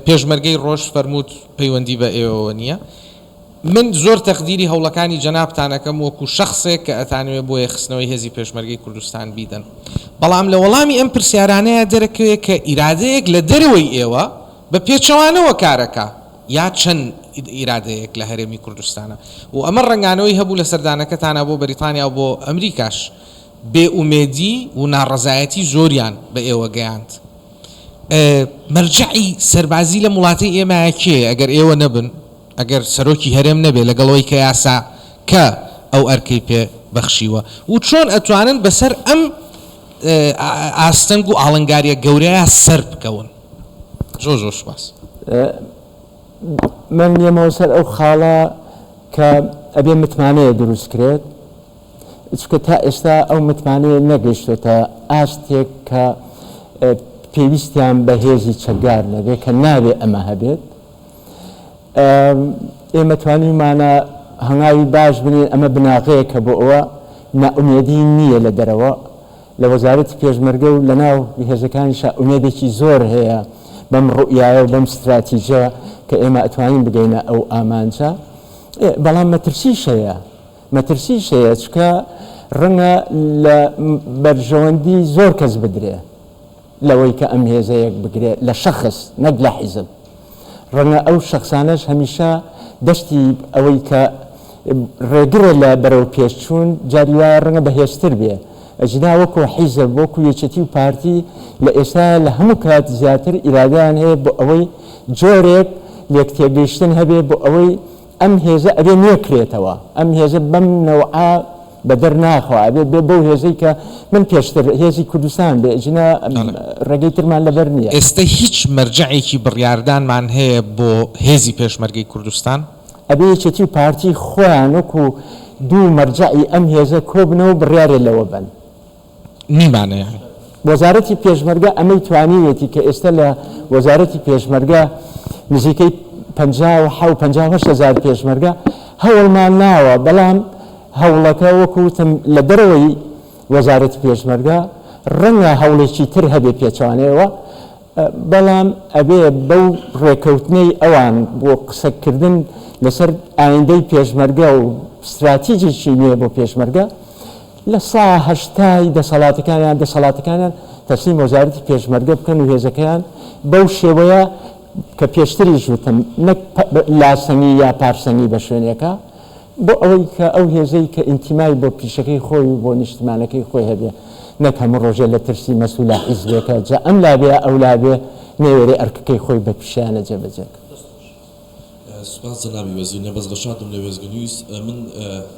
F: پێشمەرگەی ڕۆژ فەرمووت پەیوەندی بە ئێوە نییە من زۆر تەقدیری هەوڵەکانی جەنابتانەکەم وەکو شخصێک کە ئەتانوێت بۆ یەخستنەوەی هێزی پێشمەرگەی کوردستان بیدەن بەڵام لە وەڵامی ئەم پرسیارانەیە دەرەکەوێت کە ئیرادەیەک لە دەرەوەی ئێوە بە پێچەوانەوە کارەکە یا چەند ئیرادەیەک لە هەرێمی کوردستانە و ئەمە ڕنگانەوەی هەبوو لە سەردانەکەتانە بۆ بەریتانیا و بۆ ئەمریکاش بێئومێدی و ناڕەزایەتی زۆریان بە ئێوە گەیاند مەرجعی سەربازی لە وڵاتی ئێمە کێ ئەگەر ئێوە نەبن ئەگەر سەرۆکی هەرێم نەبێت لەگەڵەوەی کە یاسا کە ئەو ئەرکەی پێ بەخشیوە و چۆن ئەتوانن بەسەر ئەم ئاستەنگ و ئاڵنگاریە گەورەیە سەر بکەون زۆر سوپاس
B: من نیەمەوە سەر ئەو خاڵە کە ئەبێ متمانەیە دروستکرێت چکە تا ئێستا ئەو متمانەیە نەگەیشتۆتە ئاستێک کە پێویستیان بە هێزی چەکدار نەبێ کە نابێ ئەمە هەبێت ئێمە توانیمانە هەنگاوی باش بنین ئەمە بناغەیەکە بۆ ئەوە نائومێدی نییە لە دەرەوە لە وەزارەتی پێشمەرگە و لە ناو هێزەکانیشا ئومێدێکی زۆر هەیە بەم ڕوئیایە و بەم استراتیژە کە ئێمە ئەتوانین بگەینە ئەو ئامانجە بەڵام مەترسیش هەیە چکە ڕەنگە لە بەرژەوەندی زۆر کەس بدرێ لەوەی کە ئەم هێزەیەک بگرێت لە شەخص نەک لە حیزب ڕەنگە ئەو شخصانەش هەمیشە دەشتی ئەوەی کە ڕێگرە لە بەرەو پێشچوون جاری وایە ڕەنگە بەهێزتر بێ ئەجنا وەکو حیزب وەکو یەکێتی و پارتی لە ئێستا لە هەموو کات زیاتر ئیرادیان هەیە بۆ ئەوەی جۆرێک لێک تێگەیشتن هەبێ بۆ ئەوەی ئەم هێزە ئەبێ نێکرێتەوە ئەم هێزە بەم نەوعا بەدەر ناخوا ئەبێت بێ بەو هێزەی کە من پێشتر هێزی کوردستان بێ ئەجنا ڕێگەی ترمان لەبەر نییە
F: ئێستا هیچ مەرجعێکی بڕیاردانمان هەیە بۆ هێزی پێشمەرگەی کوردستان
B: ئەبێ یەکێتی و پارتی خۆیان وەکو دوو مەرجعی ئەم هێزە کۆبنەوە بڕیارێ لەوە بن
F: نیمانەیە
B: وەزارەتی پێشمەرگە ئەمەی توانیوێتی کە ئێستا لە وەزارەتی پێشمەرگە نزیکەی 50,000 پێشمەرگە هەوڵمان ناوە بەڵام هەوڵەکە وەکوتم لە دەرەوەی وەزارەتی پێشمەرگە ڕەنگە هەوڵێکی تر هەبێ پێچوانەوە بەڵام ئەبێ بەو ڕێکەوتنەی ئەوان بۆ قسەکردن لەسەر ئایندەی پێشمەرگە و استراتیجێکی نوێ بۆ پێشمەرگە لە ساهشتای دەسەڵاتەکانیان تەسلیم وەزارەتی پێشمەرگە بکەن و هێزەکەیان بەو شێوەیە کە پێشتری ژوتم نەک لاسەنگی یا پارسەنگی بە شوێنێکە بۆ ئەوەی کە ئەو هێزەی کە ئینتیمای بۆ پیشەکەی خۆی و بۆ نیشتمانەکەی خۆی هەبێ نەک هەموو ڕۆژێ لە ترسی مەسوولە حیزبێکە جا ئەم لابێ ئەو لابێ نێوێرە ئەرکەکەی خۆی بە پیشیانە جێبەجێک
G: سوپاس جەنابی وەزیر نەبەزگەشاتم لە وێزگەنووس من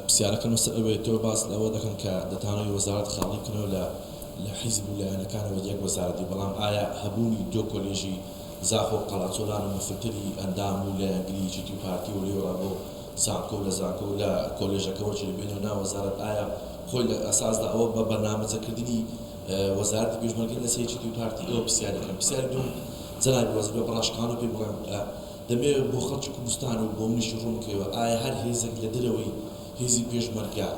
G: پرسیارەکەم لەسەر ئەوەیە تۆ باس لەوە دەکەن کە دەتانەوەی وەزارەت خاڵی بکەنەوە لە حیزب و لایەنەکانەوە یەک وەزارەتی بەڵام ئایا هەبوونی دۆ کۆلێژی زاخۆ و قەڵاچۆلان و مەفکری ئەندام و لایەنگری جیتی پارتی و لێوەڕا بۆ سانکۆ و لە زانکۆ و لە کۆلێژەکەەوە چی بێنەوە ناو وەزارەت ئایا خۆی لە ئەساسدا ئەوە بە بەرنامەجەکردنی وەزارەتی پێشمەرگەی لە سەرجیتی و پارتی ئەوە پرسیار دەکەم پرسیاری دوم جەنابی وەزیر بە بەڕاشکانە پێ بڵێم دەبێت بۆ خەڵکی کوردستان و بۆ منیش ڕوونکەوە ئایا هەر هێزێک لە دەرەوەی هێزی پێشمەرگە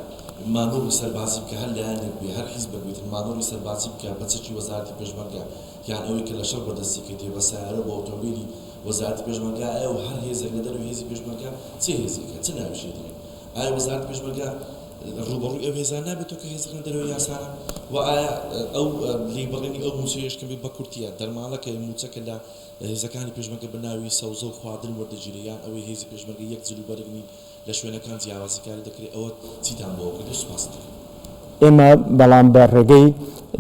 G: مانۆری سەربازی بکە هەر لایەنێک بێ هەر حیزب بێت مانۆری سەربازی بکە بە چەکی وەزارەتی پێشمەرگە یان ئەوەی کە لە شەڕ بەدەستیکەوێت بە سیارە بۆ ئۆتۆمبیلی وەزارەتی پێشمەرگە ئایا هەر هێزێک لە دەرەوەی هێزی پێشمەرگە چه هێزێکە چه ناویشێتی ئایا وەزارەتی پێشمەرگە ڕوبەڕووی ئەو هێزان نابێتەوە کە هێزەکان دەرەوەی یاسانە و ئایا ئەو لێبڕێنی ئەو موچەیەش کە بە کورتیە دەرمانەکە موچەکە لە هێزەکانی پێشمەرگە بەناوی سەوزە و خواردن وەردەگیریان ئەوەی هێزی پێشمەرگە یەک جلو بەرگنی لە شوێنەکان جیاوازیکاری دەکرێت ئەوە چیتان بۆ کردو سوپاس دەکەم.
B: ئێمە بەڵام بە ڕێگەی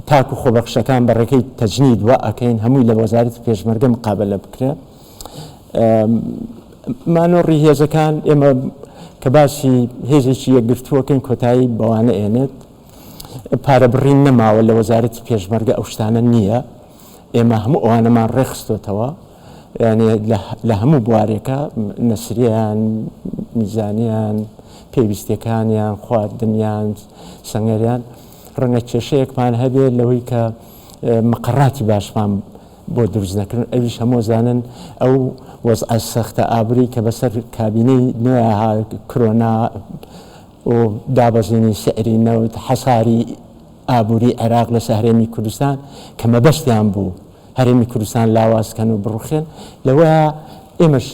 B: تاکو خۆبەخشەکان بە ڕێگەی تەجنید وە ئەکەین هەمووی لە وەزارەتی پێشمەرگە مقابلە بکرێ مانۆڕی هێزەکان ئێمە کە باسی هێزێکی یەکگرتووەکەین کۆتایی بەوانە ئێنێت پارەبڕین نەماوە لە وەزارەتی پێشمەرگە ئەو شتانە نییە ئێمە هەموو ئەوانەمان ڕێخستۆتەوە یعنی لە هەموو بوارێکە نەسریان میزانیان پێویستەکانیان خواردنیان سەنگەریان ڕەنگە کێشەیەکمان هەبێت لەوەی کە مقڕاتی باشمان بۆ دروست نەکردن ئەویش هەموو زانن ئەو وەزعە سەختە ئابووری کە بەسەر کابینەی نوێها کرۆنا و دابەزینی سعری نەوت حەساری ئابووری عێراق لە هەرێمی کوردستان کە مەبەستیان بوو هەرێمی کوردستان لاوازکەن و بڕوخێن لەوە ئێمەش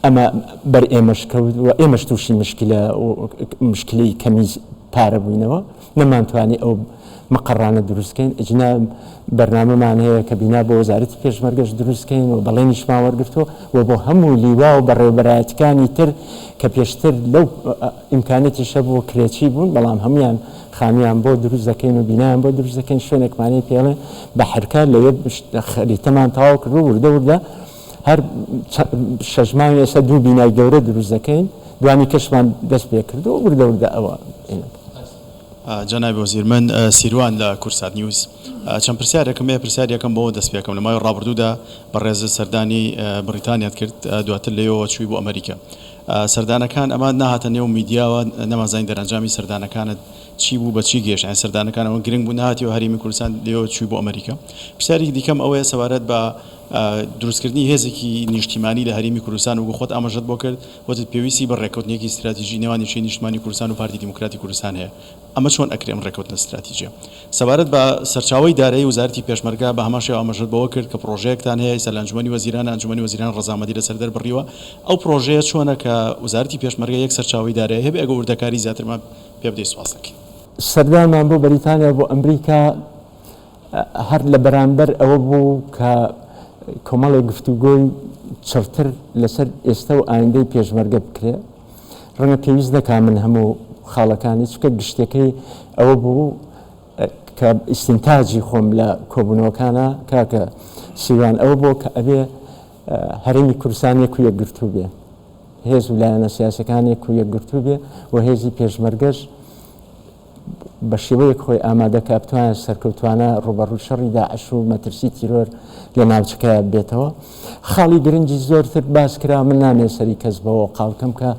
B: ئەمە بەر ئێمەش کەوت و ئێمەش تووشی مشکلی کەمی پارە بووینەوە نەمانتوانی ئەو مقڕانە دروستکەین ئەجنا بەرنامەمان هەیە کە بینا بۆ وەزارەتی پێشمەرگەش دروستکەین و بەڵێنیشمان وەرگرتووە و بۆ هەموو لیوا و بەڕێوەبەرایەتەکانی تر کە پێشتر لەو ئیمکانێتی شە بۆ کرێکی بوون بەڵام هەمویان خامیان بۆ دروست دەکەین و بینایان بۆ دروست دەکەین شوێنێکمانەی پێڵێن بە حرکە لەوێ خەریتەمان تەواو کرد و وردە هەر شەژمانی ئێستا دوو بینای گەورە دروست دەکەین دوانی کەشمان دەست پێ کرد و وردە ئەوە
H: جناب وەزیر من سیروان لە کورسات نیوز چەند پرسیارێکم هەیە پرسیارێکم بۆ دەست پێکەم لە ماوەی ڕابردوودا بە ڕێزە سەردانی بریتانیات کرد دواتر لێەوە چووی بۆ ئەمریکا سەردانەکان ئەمان ناهاتە نێو میدیاوە نەمازانی دەرەنجامی سەردانەکانت چی بوو بە چی گەشت ئەین سەردانەکانەوە گرنگ بوو نهاتی و هەرێمی کوردستان لێەوە چووی بۆ ئەمریکا پرسیارێکی دیکەم ئەوەیە سەبارەت بە دروستکردنی هێزێکی نیشتیمانی لە هەرێمی کوردستان و خۆت ئاماژەت بۆ کرد وتت پێویستی بە ڕێکەوتنێکی استراتیژی نێوانی شوێنی نیشتیمانی کوردستان و پارتی دیموکراتی کوردستان هەیە ئەمە چۆن ئەکرێم ڕێکەوتنە استراتیژیە سەبارەت بە سەرچاوی دارایی وزارەتی پێشمەرگە بە هەمان شێوە ئاماژەت بەوە کرد کە پرۆژەیەکتان هەیە ئێستا لە ئەنجومەنی وەزیران ئەنجومەنی وەزیران ڕەزامەندی لەسەر دەربڕیوە ئەو پرۆژەیە چۆنە کە وزارەتی پێشمەرگە یەک سەرچاوی دارایی هەبێ ئەگە وردەکاری زیاترمان پێ بدەی سواس دەکەین
B: سەردانمان بۆ بەریتانیا بۆ ئەمریکا هەر لە بەرامبەر ئەوە بوو کە کۆمەڵی گفتوگۆی چڕتر لەسەر ئێستا و ئایندەی پێشمەرگە بکرێ ڕەنگە پێویست دەکا من هەموو خاڵەکانی چکە گشتەکەی ئەوە بوو کە ئیستینتاجی خۆم لە کۆبوونەوەکانە کاکە سیوان ئەوە بۆ کە ئەبێ هەرێمی کوردستان یەک و یەکگرتوو بێ هێز ویلایەنە سیاسەکان یەک و یەکگرتوو بێ و هێزی پێشمەرگەش بە شێوەیەک خۆی ئامادەکە بتوانێت سەرکەوتوانە ڕوبەڕووی شەڕی داعش و مەترسی تیرۆر لە ناوچەکە بێتەوە خاڵی گرنگی زۆرتر باس کرا من نامێ سەری کەس بەوە قاڵکەم کە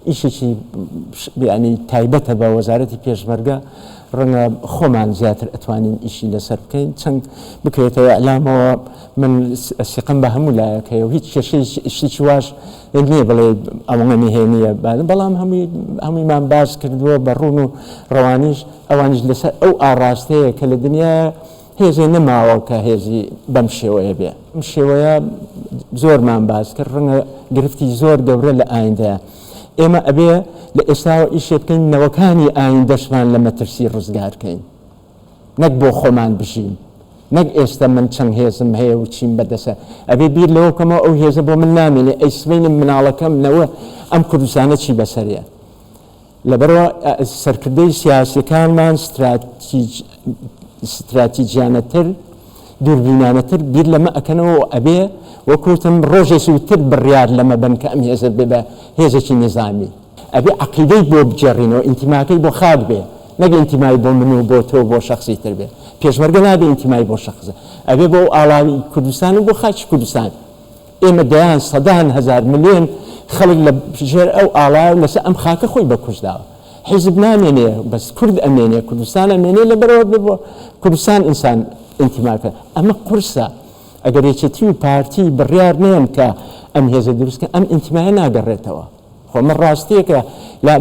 B: ئیشێکی ینی تایبەتە بە وەزارەتی پێشمەرگە ڕەنگە خۆمان زیاتر ئەتوانین ئیشی لەسەر بکەین چەند بکرێتەوە ئەلامەوە من سیقم بە هەموو لایەکەیە و هیچ کێشەیەکی واش نییە بڵێ ئەوەنە نهێنیە بەڵام هەموویمان باس کردووە بە ڕوون و ڕەوانیش ئەوانش لەسەر ئەو ئاڕاستەیە کە لە دنیا هێزی نەماوە کە هێزی بەم شێوەیە بێ ئەم شێوەیە زۆرمان باس کرد ڕەنگە گرفتی زۆر گەورە لە ئایندەیە ئێمە ئەبێ لە ئێستاوە ئیشێ بکەین نەوەکانی ئایندەشمان لە مەترسی ڕزگارکەین نەک بۆ خۆمان بژین نەک ئێستا من چەند هێزم هەیە و چیم بەدەسە ئەبێ بیر لەوەکەمەوە ئەو هێزە بۆ من نامێنێ ئەی سبەینم مناڵەکەم نەوە ئەم کوردستانە چی بەسەریە لەبەرەوە سەرکردەی سیاسیەکانمان استراتیجیانەتر دووربینانەتر بیر لەمە ئەکەنەوە ئەبێ وەکوتم ڕۆژێکی وتر بڕیار لەمە بن کە ئەم هێزە بێ بە هێزێکی نظامی ئەبێ عەقیدەی بۆ بجێڕینەوە ئینتیماکەی بۆ خاک بێ نەک ئینتیمای بۆ من و بۆ تۆ بۆ شخصی تر بێ پێشمەرگە نابێ ئینتیمای بۆ شخصە ئەبێ بۆ ئاڵاوی کوردستان و بۆ خاکی کوردستان ئێمە دەیان سەدان هەزار ملیۆن خەڵک لە ژێر ئەو ئاڵاو لەسەر ئەم خاکە خۆی بەکوژداوە حیزب نامێنێ بەس کورد ئەمێنێ کوردستان ئەمێنێ لەبەرەوە بێ بۆ کوردستان ئینسان ئینتیماکە ئەمە قورسە ئەگەر یەکێتی و پارتی بڕیار نێن کە ئەم هێزە دروستکە ئەم ئینتیمایە ناگەڕێتەوە خۆمە ڕاستیەکە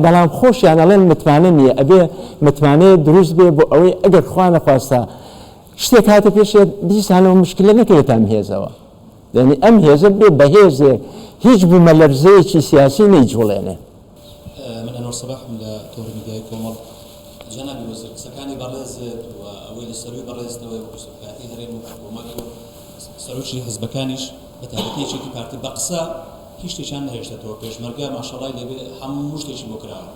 B: بەڵام خۆشیان ئەڵێن متمانە نییە ئەبێ متمانەیە دروست بێ بۆ ئەوەی ئەگەر خوا نەخواستە شتێک هاتە پێشێت دیسانەوە مشکلە نەکرێت ئەم هێزەوە یعنی ئەم هێزە بێ بە هێزێک هیچ بوو مەلەرزەیەکی سیاسی نەیجوڵێنێ
G: من أنور صباح من تور ميديا كومر
I: جەنابی وەزیر قسەکانی بەڕێزت و ئەوەی لە سەروی بەڕێزتەوەی وەکوسەکاتی هەرێم و حکوومەت و سەرۆکی حزبەکانیش بە تایبەتیەکی پارتی بە قسە هیچ شتێکیان نەهێشتێتەوە پێشمەرگە ماشەڵای لێبێ هەموو شتێکی بۆ کراوە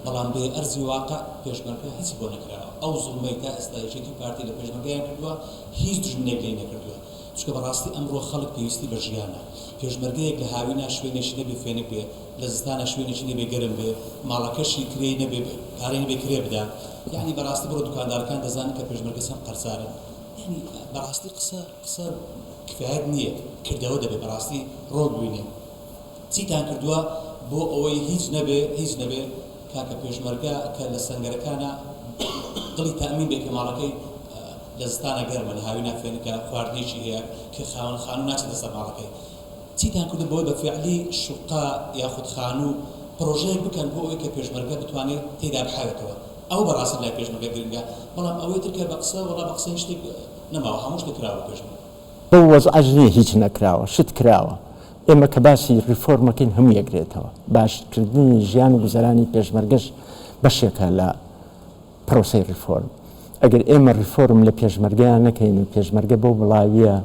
I: بەڵام بێ ئەرزی واقع پێشمەرگە هیچی بۆ نەکراوە ئەو زوڵمەی تا ئێستا یەکێتی پارتی لە پێشمەرگەیان کردووە هیچ دژمنێک لێی نەکردووە چونکە بەڕاستی ئەمڕۆ خەڵک پێویستی بە ژیانە پێشمەرگەیەک لە هاوینە شوێنێکی نەبێ فێنک بێ لە زستانە شوێنێکی نەبێ گەرم بێ ماڵەکەشی کرێی نەبێ پارەی نەبێ کرێ بدات یعنی بەڕاستی بڕۆ دوکاندارەکان دەزانن کە پێشمەرگە چەند قەرزارن یعنی بەڕاستی قسە کفایەت نییە کردەوە دەبێت بەڕاستی ڕۆ ببینێ چیتان کردووە بۆ ئەوەی هیچ نەبێ کاکە پێشمەرگە کە لە سەنگەرەکانە دڵی تەمین بێ کە ماڵەکەی لە زستانە گەرمە لە هاوی نافێنەکە خواردنێکی هەیە کە خانوو ناچێتە سەر ماڵەکەی چیتان کردو بۆی بە فعلی شوقا یاخود خانوو پرۆژەیەک بکەن بۆ ئەوەی کە پێشمەرگە بتوانێت تێدا بحاوێتەوە ئەو بەڕاستی لای پێشمەرگە گرنگە بەڵام ئەوەی ترکە بە قسە وەڵا بە قسەی شتێک نەماوە هەموو شتێک کراوە پێشمەرگە
B: بۆ وەزعەج نییە هیچ نەکراوە شت کراوە ئێمە کە باسی ریفۆرمەکەین هەموو یەکرێتەوە باشکردنی ژیان و گوزەرانی پێشمەرگەش بەشێکە لە پرۆسەی ریفۆرم ئەگەر ئێمە ریفۆرم لە پێشمەرگەیان نەکەین و پێشمەرگە بۆ وڵاویە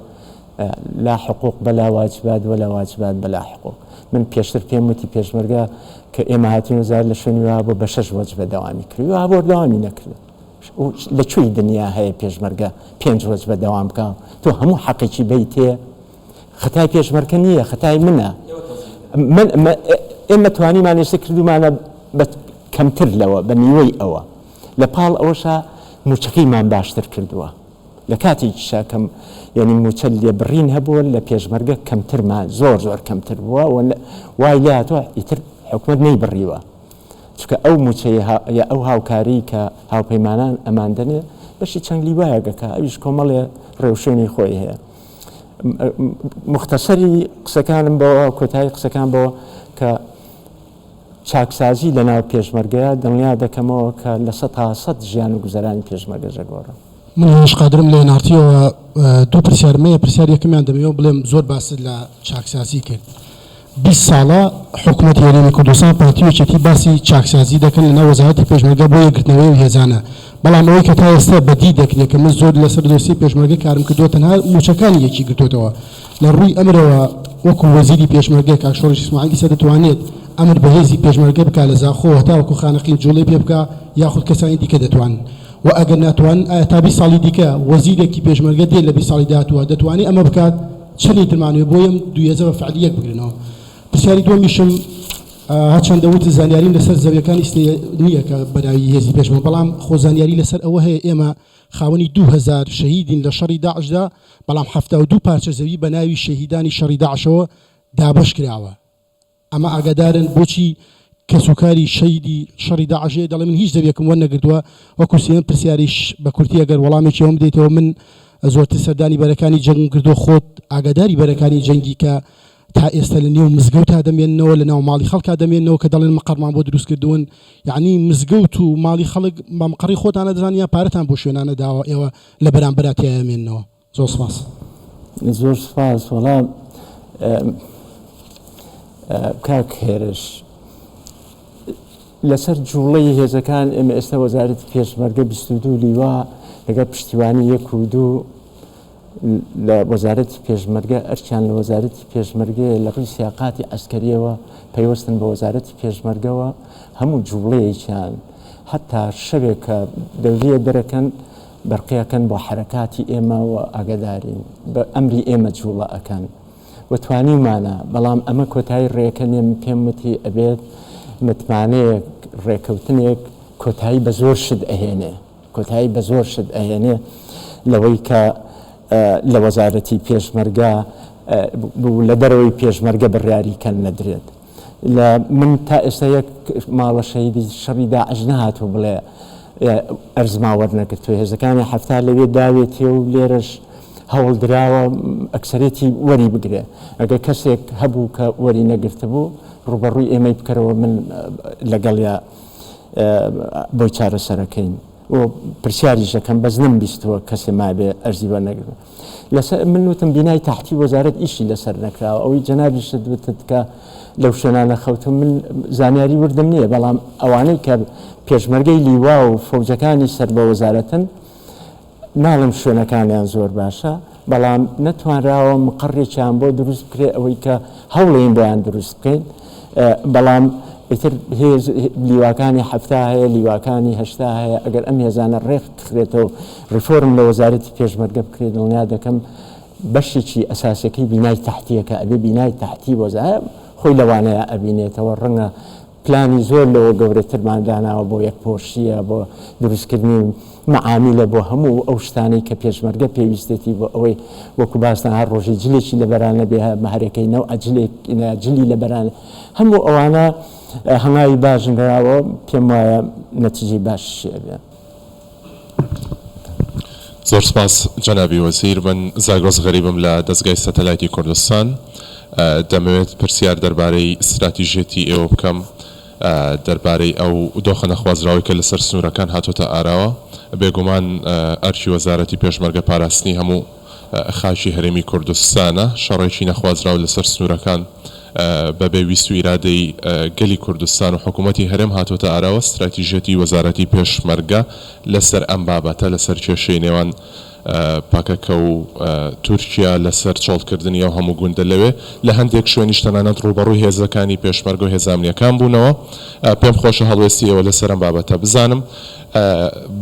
B: لا حقوق بەلا واجبات ولا واجبات بەلا حقوق من پێشتر پێم وتی پێشمەرگە کە ئێمە هاتین وزار لە شوێنی وا بۆ بە 6 وەجبە داوامی کردی وا بۆ داوامی نەکرد لەکوێی دنیا هەیە پێشمەرگە 5 وەجبە داوام بکە تۆ هەموو حەقێکی بیتێ خەتای پێشمەرگە نییە خەتای منە ئێمە توانیمان ئێستا کردومانە بە کەمتر لەوە بە نیوەی ئەوە لە پاڵ ئەوەشە موچەکەیمان باشتر کردووە لە کاتێکی شاکەم یعنی موچە لێ بڕین هەبووە لە پێشمەرگە کەمترمان زۆر کەمتر بووە وای لاتۆ ئیتر حکومەت نەیبڕیوە چکە ئەو موچەیە ئەو هاوکاری کە هاوپەیمانان ئەماندنێ بەشی چەند لیوایەگەکە ئەویش کۆمەڵێ ڕێوشێنی خۆی هەیە مختصری قسەکانم بەوە کۆتایی قسەکان بەوە کە چاکسازی لە ناو پێشمەرگەیە دڵنیا دەکەمەوە کە لە 100% ژیان و گوزەرانی پێشمەرگە ژەگۆڕە
J: من هێش قادرم لە نارتیەوە دوو پرسیارمەیە پرسیار یەکەمیان دەمەوە بڵێم زۆر باست لە چاکسازی کرد 20 ساڵە حکوومەتی هەرێمی کوردستان پارتیەکێتی باسی چاکسازی دەکەن لە ناو وەزارەتی پێشمەرگە بۆ یەکگرتنەوەی هێزانە بەڵام ئەوەی کە تا ئێستا بەدی دەکرێت کە من زۆر لەسەر دۆسی پێشمەرگە کارم کردووە تەنها موچەکانی یەکی گرتوێتەوە لە ڕووی ئەمرەوە وەکو وەزیری پێشمەرگە کاک شۆڕش ئیسماعیلی سە دەتوانێت ئەمر بە هێزی پێشمەرگە بکات لە زاخۆ هەتا وەکو خانەقین جوڵەی پێ بکات یاخود کەسانی دیکە دەتوانن و ئەگەر ناتوان تا 20 ساڵی دیکە وەزیرێکی پێشمەرگە دێت لە 20 ساڵی داهاتووە دەتوانێت ئەمە بکات چەندی ترمانوێ بۆیم دوێزە بە فعلی یەک بگرنەوە پرسیاری دووەمیشم هەرچەندە وت زانیاریم لەسەر زەویەکانی نییە کە بەناوی هێزی پێشمەرگە بەڵام خۆ زانیاری لەسەر ئەوە هەیە ئێمە خاوەنی 2000 شەهیدین لە شەڕی داعشدا بەڵام 72 پارچە زەوی بە ناوی شەهیدانی شەڕی داعشەوە دابەش کراوە ئەمە ئاگادارن بۆچی کەسوکاری شەیدی شەڕی داعشەیە دەڵێ من هیچ زەویەکم وەرنەگرتووە وەکو سێم پرسیاریش بە کورتی ئەگەر وەڵامێکی ئەوم بدەیتەوە من زۆرتر سەردانی بەرەکانی جەنگم کردو خۆت ئاگاداری بەرەکانی جەنگی کە تا ئێستا لە نێو مزگەوت تا دەمێننەوە لە ناو ماڵی خەڵکا دەمێننەوە کە دەڵێن مەقەڕمان بۆ دروست کردوون یعنی مزگەوت و ماڵی خەڵک بە مەقەڕی خۆتانە دەزانیا پارەتان بۆ شوێنانە داوە ئێوە لە بەرامبەراتیایە مێننەوە زۆر سپاس
B: زۆر سپاس وەڵام کاک هێرش لەسەر جوڵەی هێزەکان ئێمە ئێستا وەزارەتی پێشمەرگە 22 لیوا لەگەڵ پشتیوانی 1 و 2 لە وەزارەتی پێشمەرگە ئەرچیان لە وەزارەتی پێشمەرگە لە ڕووی سیاقاتی ئەسکەریەوە پەیوەستن بە وەزارەتی پێشمەرگەوە هەموو جوڵەیەکیان حتا شەوێک کە دەورەیە دەرەکەن بەرقیەکەن بۆ حرەکاتی ئێمە و ئاگادارین بە ئەمری ئێمە جوڵە ئەکەن وتوانیمانە بەڵام ئەمە کۆتایی ڕێەکەنێ پێم وتی ئەبێت متمانەیەک ڕێکەوتنێک کۆتایی بە زۆر شت ئەهێنێ کۆتایی بە زۆر شت ئەهێنێ لەوەی کە لە وەزارەتی پێشمەرگە لە دەرەوەی پێشمەرگە بڕیاریکەن نەدرێت لە من تا ئێستا یەک ماڵە شەهیدی شەڕی داعش نەهاتوو بڵێ ئەرزما وەرنەگرتووە هێزەکانی هەفتا لەوێ داوێتێ و لێرەش هەوڵ دراوە ئەکسەرێتی وەری بگرێ ئەگەر کەسێک هەبوو کە وەری نەگرتە بوو ڕوبەڕووی ئێمەی بکەرەوە من لەگەڵیا بۆی چارەسەرەکەین و پرسیاریشەکەم بەس نەمبیستەوە کەسێ مابێ ئەرزی وەرنەگرێت لەسەر من وتم بینای تحتی وەزارەت ئیشی لەسەر نەکراوە ئەوەی جەنابیشت وتت کە لەو شوێنانە خەوتم من زانیاری وردم نییە بەڵام ئەوانەی کە پێشمەرگەی لیوا و فەوجەکانی سەر بە وەزارەتن ناڵم شوێنەکانیان زۆر باشە بەڵام نەتوانراوە مقڕێکیان بۆ دروست بکرێ ئەوەی کە هەوڵێن بۆیان دروست بکەین بەڵام ئیتر هێز لیواکانی هەفتا هەیە لیواکانی هەشتا هەیە ئەگەر ئەم هێزانە ڕێک بخرێتەوە ڕیفۆرم لە وەزارەتی پێشمەرگە بکرێت دڵنیا دەکەم بەشێکی ئەساسەکەی بینای تحتیەکە ئەبێ بینای تحتی وەزارە خۆی لەوانەیە ئەبینێتەوە ڕەنگە پلانی زۆر لەوە گەورەترمان داناوە بۆ یەکپۆشیە بۆ دروستکردنی معامیلە بۆ هەموو ئەو شتانەی کە پێشمەرگە پێویستێتی بۆ ئەوەی وەکو باسان هەر ڕۆژی جلێکی لە بەرانە بێ مەهرەکەی نەو جلی لە بەرانە هەموو ئەوانە هەنگاوی باشنراوە پێم وایە نەتیجەی باشی بێ.
K: زۆر سپاس جەنابی وەزیر من زاگرۆز غەریبم لە دەستگای سەتەلایتی کوردستان دەمەوێت پرسیار دەربارەی استراتیژێتی ئێوە بکەم دەربارەی ئەو دۆخە نەخوازراوی کە لەسەر سنوورەکان هاتوۆتە ئاراوە بێگومان ئەرکی وەزارەتی پێشمەرگە پاراستنی هەموو خاچی هەرێمی کوردستانە شەڕێکی نەخوازراو لەسەر سنوورەکان بەبێ ویست و ئیرادەی گەلی کوردستان و حکوومەتی هەرێم هاتوۆتە ئاراوە استراتیژێتی وەزارەتی پێشمەرگە لەسەر ئەم بابەتە لەسەر کێشەی نێوان پاکەکە و تورکیا لەسەر چۆڵکردنی ئەو هەموو گوندە لەوێ لە هەندێک شوێنیش تەنانەت ڕوبەڕووی هێزەکانی پێشمەرگە و هێزانامنیەکان بوونەوە پێم خۆشە هەڵوێستی ئێوە لەسەر ئەم بابەتە بزانم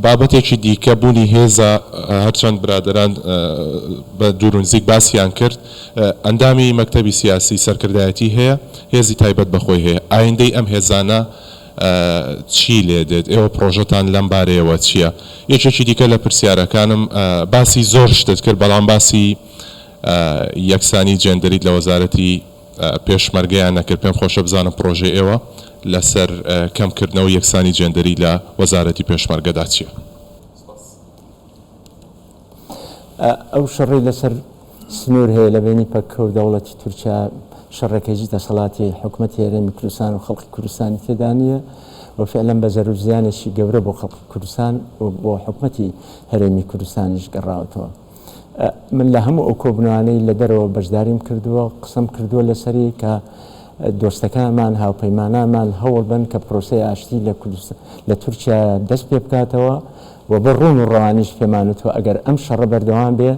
K: بابەتێکی دیکە بوونی هێزە هەرچەند برادران بە دوورونزیک باسییان کرد ئەندامی مەکتەبی سیاسی سەرکردایەتی هەیە هێزی تایبەت بەخۆی هەیە ئایندەی ئەم هێزانە چی لێ دێت ئێوە پرۆژەتان لەم بارەیەوە چییە یەکێکی دیکە لە پرسیارەکانم باسی زۆر شتت کرد بەڵام باسی یەکسانی جێندەریت لە وەزارەتی پێشمەرگەیان نەکرد پێم خۆشە بزانم پرۆژێ ئێوە لەسەر کەمکردنەوە یەکسانی جێندەری لە وەزارەتی پێشمەرگەدا چییە
B: ئەو شەڕی لەسەر سنوور هەیە لە بینی پەکە و دەوڵەتی تورکیا شەڕێکێکی دەسەڵاتی حکوومەتی هەرێمی کوردستان و خەڵکی کوردستانی تێدا نیە و فعلەن بە زەر و زیانێکی گەورە بۆ خەڵکی کوردستان و بۆ حکوومەتی هەرێمی کوردستانیش گەڕاوەتەوە من لە هەموو ئەو کۆبنەوانەی لە دەرەوە بەشداریم کردووە قسەم کردووە لەسەری کە دۆستەکانمان هاوپەیمانانمان هەوڵ بن کە پرۆسەی ئاشتی لە تورکیا دەست پێ بکاتەوە و بە ڕوون و ڕەوانیش پێمانوتەوە ئەگەر ئەم شەڕە بەردەوام بێ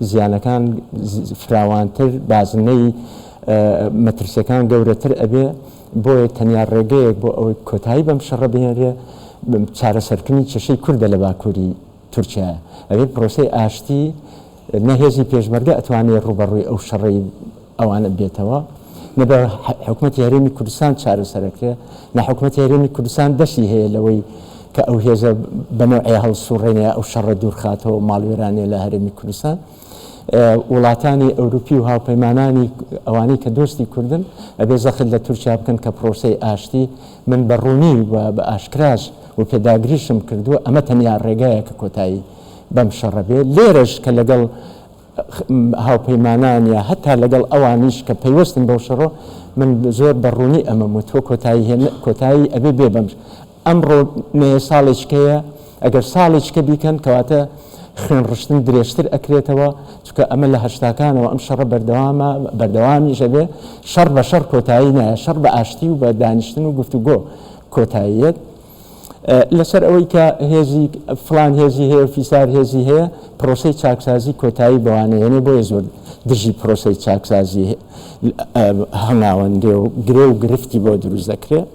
B: زیانەکان فراوانتر بازنەی مەترسیەکان گەورەتر ئەبێ بۆیە تەنیا ڕێگەیەک بۆ ئەوەی کۆتایی بەم شەڕە بهێنرێ چارەسەرکردنی کێشەی کوردە لە باکووری تورکیا ئەوێ پرۆسەی ئاشتی نەهێزی پێشمەرگە ئەتوانێت ڕوبەڕووی ئەو شەڕی ئەوانە بێتەوە نەبە حکوومەتی هەرێمی کوردستان چارەسەرەکرێ نە حکوومەتی هەرێمی کوردستان دەستی هەیە لەوەی کە ئەو هێزە بەنەوعی هەڵسوڕێنێ ئەو شەڕە دوورخاتەوە و ماڵوێرانێ لە هەرێمی کوردستان وڵاتانی ئەوروپی و هاوپەیمانانی ئەوانەی کە دۆستی کوردن ئەبێ زەخت لە تورکیا بکەن کە پرۆسەی ئاشتی من بەڕوونی بە ئاشکراش و پێداگریشم کردووە ئەمە تەنیا ڕێگایە کە کۆتایی بەم شەڕە بێ لێرەش کە لەگەڵ هاوپەیمانان یا هەتا لەگەڵ ئەوانیش کە پەیوەستن بەو شەڕۆ من زۆر بەڕوونی ئەمە وتۆ کۆتایی ئەبێ بێ بەم ئەمڕۆ ساڵێککەیە ئەگەر ساڵێککە بیکەن کەواتە خوێن ڕشتن درێژتر ئەکرێتەوە چکە ئەمە لە هەشتاکانەوە ئەم شەڕە بەردەوامیشە بێ شەڕ بە شەڕ کۆتایی نایە شەڕ بە ئاشتی و بە دانیشتن و گفتوگۆ کۆتاییەت لەسەر ئەوەی کە هێزی فلان هێزی هەیە فیسار هێزی هەیە پرۆسەی چاکسازی کۆتایی بەوانەیەنێ بۆیە زۆر دژی پرۆسەی چاکسازی هەنگاوەندێ و گرێ و گرفتی بۆ دروست دەکرێت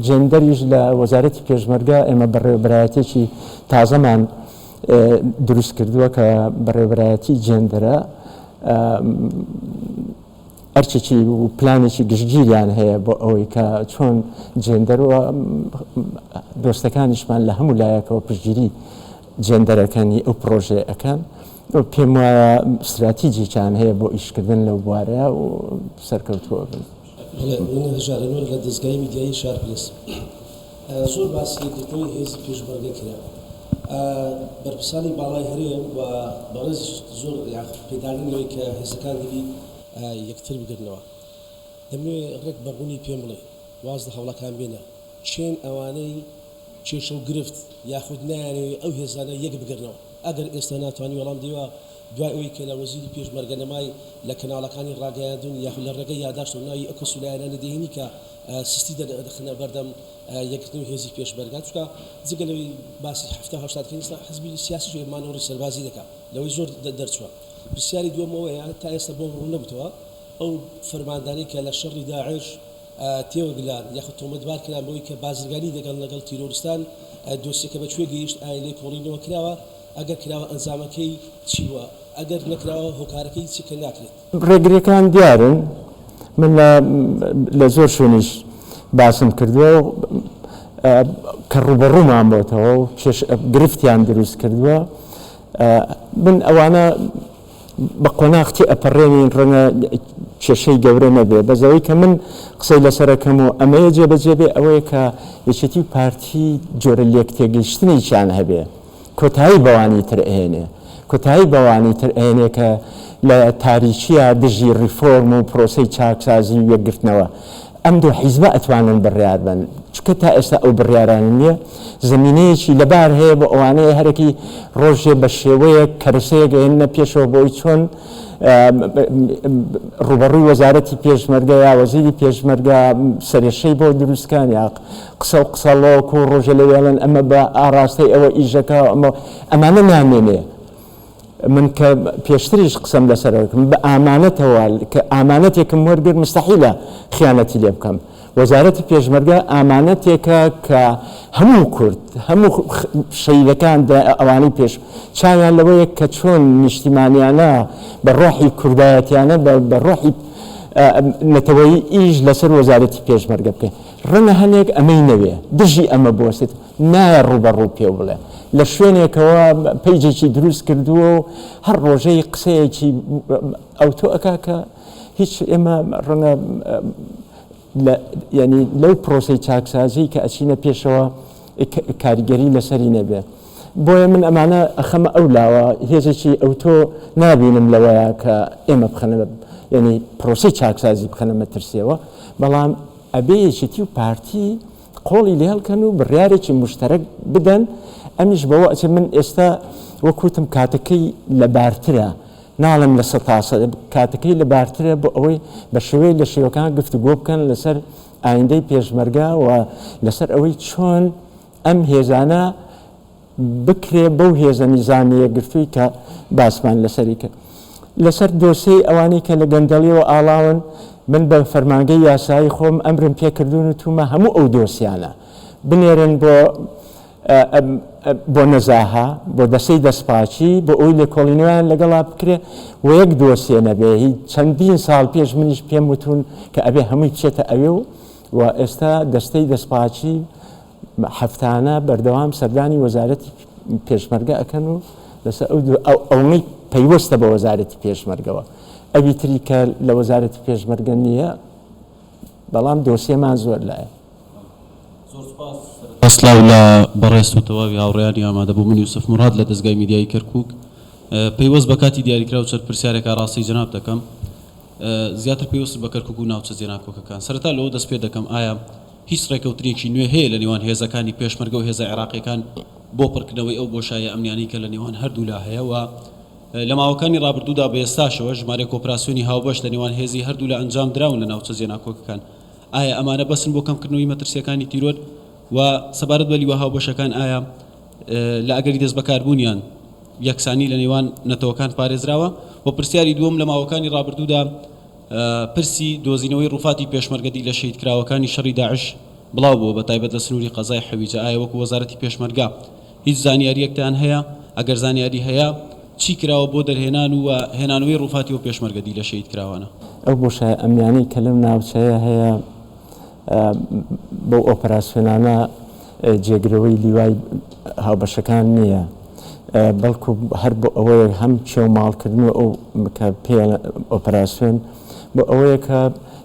B: جێندەریش لە وەزارەتی پێشمەرگە ئێمە بەڕێوەبەرایەتێکی تازەمان دروست کردووە کە بەڕێوەبەرایەتی جێندەرە ئەرچێکی و پلانێکی گشتگیریان هەیە بۆ ئەوەی کە چۆن جێندەرەوە دۆستەکانیشمان لە هەموو لایەکەوە پشتگیری جێندەرەکانی ئەو پرۆژەکان پێم وایە استراتیجییان هەیە بۆ ئیشکردن لەو بوارەیە و سەرکەوتووە بن.
L: هەژارەنوەر لە دەستگای میدیایی شار پلس زۆر باسی گرتنەوەی هێزی پێشمەرگە کرا بەرپرسانی باڵای هەرێم و بەڕێز زۆر پێداگرنەوەی کە هێزەکان دەبی یەکتر بگرنەوە دەمەوێت ڕێک بەڕوونی پێم بڵێ واز لە هەوڵەکان بێنە چێن ئەوانەی کێشە و گرفت یاخود نایانەوێت ئەو هێزانە یەک بگرنەوە ئەگەر ئێستا ناتوانانی وەڵام دیوە دوای ئەوەی کە لە وەزیری پێشمەرگەنەمای لە کەناڵەکانی ڕاگەیاندون یاخود لە ڕێگەی یاداشت و ناوی ئەو کەسولایانە دەهێنی کە سستی دەخنە بەردەم یەکردنەوەی هێزی پێشمەرگە چکە جگە لەوەی باسی 1970 حزبی سیاسی و مانەوەڕی سەربازی دەکات لەوەی زۆر دەرچووە پرسیاری دووەمەوەیە تا ئێستا بۆ ڕوو نەبووتەوە ئەو فەرماندانی کە لە شەڕی داعش تێوەگلان یاخود تۆمەتبار کران بەوەی کە بازرگانی دەگەن لەگەڵ تیرۆریستان دۆسیەکە بەکوێ گەیشت ئایا لێ کۆڵینەوە کراوە ئەگەر کراوە ئەنجامەکەی چی وە ئەگەر نەکراوە هۆکارەکەی چیکە ناکرێت
B: ڕێگریەکان دیارن من لە زۆر شوێنیش باسم کردووە کە ڕوبەڕوومان بۆتەوە و گرفتیان دروست کردووە من ئەوانە بە قۆناغتی ئەپەڕێنین ڕەنگە کێشەی گەورە نەبێ بەزەوەی کە من قسەی لەسەرەکەم و ئەمەیە جێبەجێ بێ ئەوەیە کە یەکێتی و پارتی جۆرە لێک تێگەیشتنێکیان هەبێ کۆتایی بەوانی تر ئێنێ کۆتایی بەوانی تر ئێنێ کە لە تاریکیە دژی ریفۆرم و پرۆسەی چاکسازی و یەکگرتنەوە ئەم دوو حیزبە ئەتوانن بڕیار بن چکە تا ئێستا ئەو بڕیاران نییە زمینەیەکی لەبار هەیە بۆ ئەوانەیە هەرەکی ڕۆژێ بە شێوەیە کەرسەیەک هێنە پێشەوە بۆی چۆن ڕوبەڕووی وەزارەتی پێشمەرگە یا وەزیری پێشمەرگە سەرێشەی بۆ دروستکان یا قسە و قسەڵۆک و ڕۆژە لەوێڵن ئەمە بە ئاراستەی ئەوە ئیژەکە ئەمانە نامێنێ من کە پێشتریش قسەم لەسەرەکەم بە ئامانەتەوە کە ئامانەتێکم وەرگر مستەحیلە خیانەتی لێ بکەم وەزارەتی پێشمەرگە ئامانەتێکە کە هەموو کورد هەموو شەیدەکان ئەوانەی پێش چاویان لەوەیە کە چۆن نیشتیمانیانە بە ڕۆحی کوردایەتیانە بە ڕۆحی نەتەوەی ئیش لەسەر وەزارەتی پێشمەرگە بکەین ڕەنە هەنێک ئەمەی نەوێ دژی ئەمە بوەستێت نایە ڕوبەڕوو پێ بڵێ لە شوێنێکەوە پەیجێکی دروست کردووە و هەر ڕۆژەی قسەیەکی ئەو تۆ ئەکا کە هیچ ئێمە ڕەنە ینی لەو پرۆسی چاکسازی کە ئەچینە پێشەوە کاریگەری لەسەری نەبێ بۆیە من ئەمانە ئەخەمە ئەو لاوە هێزێکی ئەو تۆ نابینم لەوەیە کە ئێمە بخەنە ینی پرۆسی چاکسازی بخەنە مەترسیەوە بەڵام ئەبێ یەکێتی و پارتی قۆڵی لێ هەڵکەن و بڕیارێکی مشتەرەک بدەن ئەمیش بەوە ئەچێ من ئێستا وەکوتم کاتەکەی لەبارترە ناڵم لە سەتاسە کاتەکەی لەبارترە بۆ ئەوەی بە شێوەی لە شێوەکان گفتوگۆ بکەن لەسەر ئایندەی پێشمەرگە و لەسەر ئەوەی چۆن ئەم هێزانە بکرێ بەو هێزە نیزامیە گرتووی کە باسمان لەسەری کرد لەسەر دۆسەی ئەوانەی کە لە گەندەڵیەوە ئاڵاون من بە فەرمانگەی یاسایی خۆم ئەمرم پێکردوون و تومە هەموو ئەو دۆسیانە بنێرن بۆ نەزاها بۆ دەسەی دەستپاچی بۆ ئەوی لێکۆڵینەوەیان لەگەڵا بکرێ و یەک دۆسیە نەبێ هیچ چەندین ساڵ پێش منیش پێم وتون کە ئەبێ هەمووی بچێتە ئەوێ و ئێستا دەستەی دەستپاچی هەفتانە بەردەوام سەردانی وەزارەتی پێشمەرگە ئەکەن و لەسەر ئەوەی پەیوەستە بە وەزارەتی پێشمەرگەوە ئەوی تری کە لە وەزارەتی پێشمەرگە نییە بەڵام دۆسیەمان زۆر لایە
I: ئەسلااو لە بەڕێست و تەواوی هاوڕێیانی ئامادەبوو من یوسف مراد لە دەستگای میدیایی کەرکووک پەیوەست بە کاتی دیاریکرا و چەند پرسیارێکە ڕاستی جەناب دەکەم زیاتر پێوەست بە کەرکووک و ناوچە جێناکۆکەکان سەرەتا لەوە دەست پێ دەکەم ئایا هیچ ڕێکەوتنێکی نوێ هەیە لە نێوان هێزەکانی پێشمەرگە و هێزە عێراقیەکان بۆ پڕکردنەوەی ئەو بۆشایە ئەمنیانی کە لە نێوان هەردوو لا هەیە و لە ماوەکانی ڕابردوودا بە ئێستاشەوە ژمارە کۆپراسیۆنی هاوبەش لە نێوان هێزی هەردوو لە ئەنجام دراون لە ناوچە جێناکۆکەکان ئایا ئەمانە بەسن بۆ کەمکردنەوەی مەترسیەکانی تیرۆر و سەبارەت بە لیوە هاوبەشەکان ئایا لە ئەگەری دەست بەکاربوونیان یەکسانی لە نێوان نەتەوەکان پارێزراوە و پرسیاری دووەم لە ماوەکانی ڕابردوودا پرسی دۆزینەوەی ڕووفاتی پێشمەرگەدی لە شەیدکراوەکانی شەڕی داعش بڵاو بووە بە تایبەت لە سنووری قەزای حەویجە ئایا وەکو وەزارەتی پێشمەرگە هیچ زانیاریەکتان هەیە ئەگەر زانیاری هەیە چی کراوە بۆ دەرهێنان و هێنانەوەی ڕووفاتی و پێشمەرگەدی لە شەیدکراوانە
B: ئەو بۆشایە ئەمنیانی کە لەم ناوچەیە هەیە بۆ ئۆپەراسیۆنانە جێگرەوەی لیوای هاوبەشەکان نییە بەڵکو هەر بۆ ئەوەیە هەم چێوماڵکردن و ئەو کە پێ ئۆپەراسیۆن بۆ ئەوەیە کە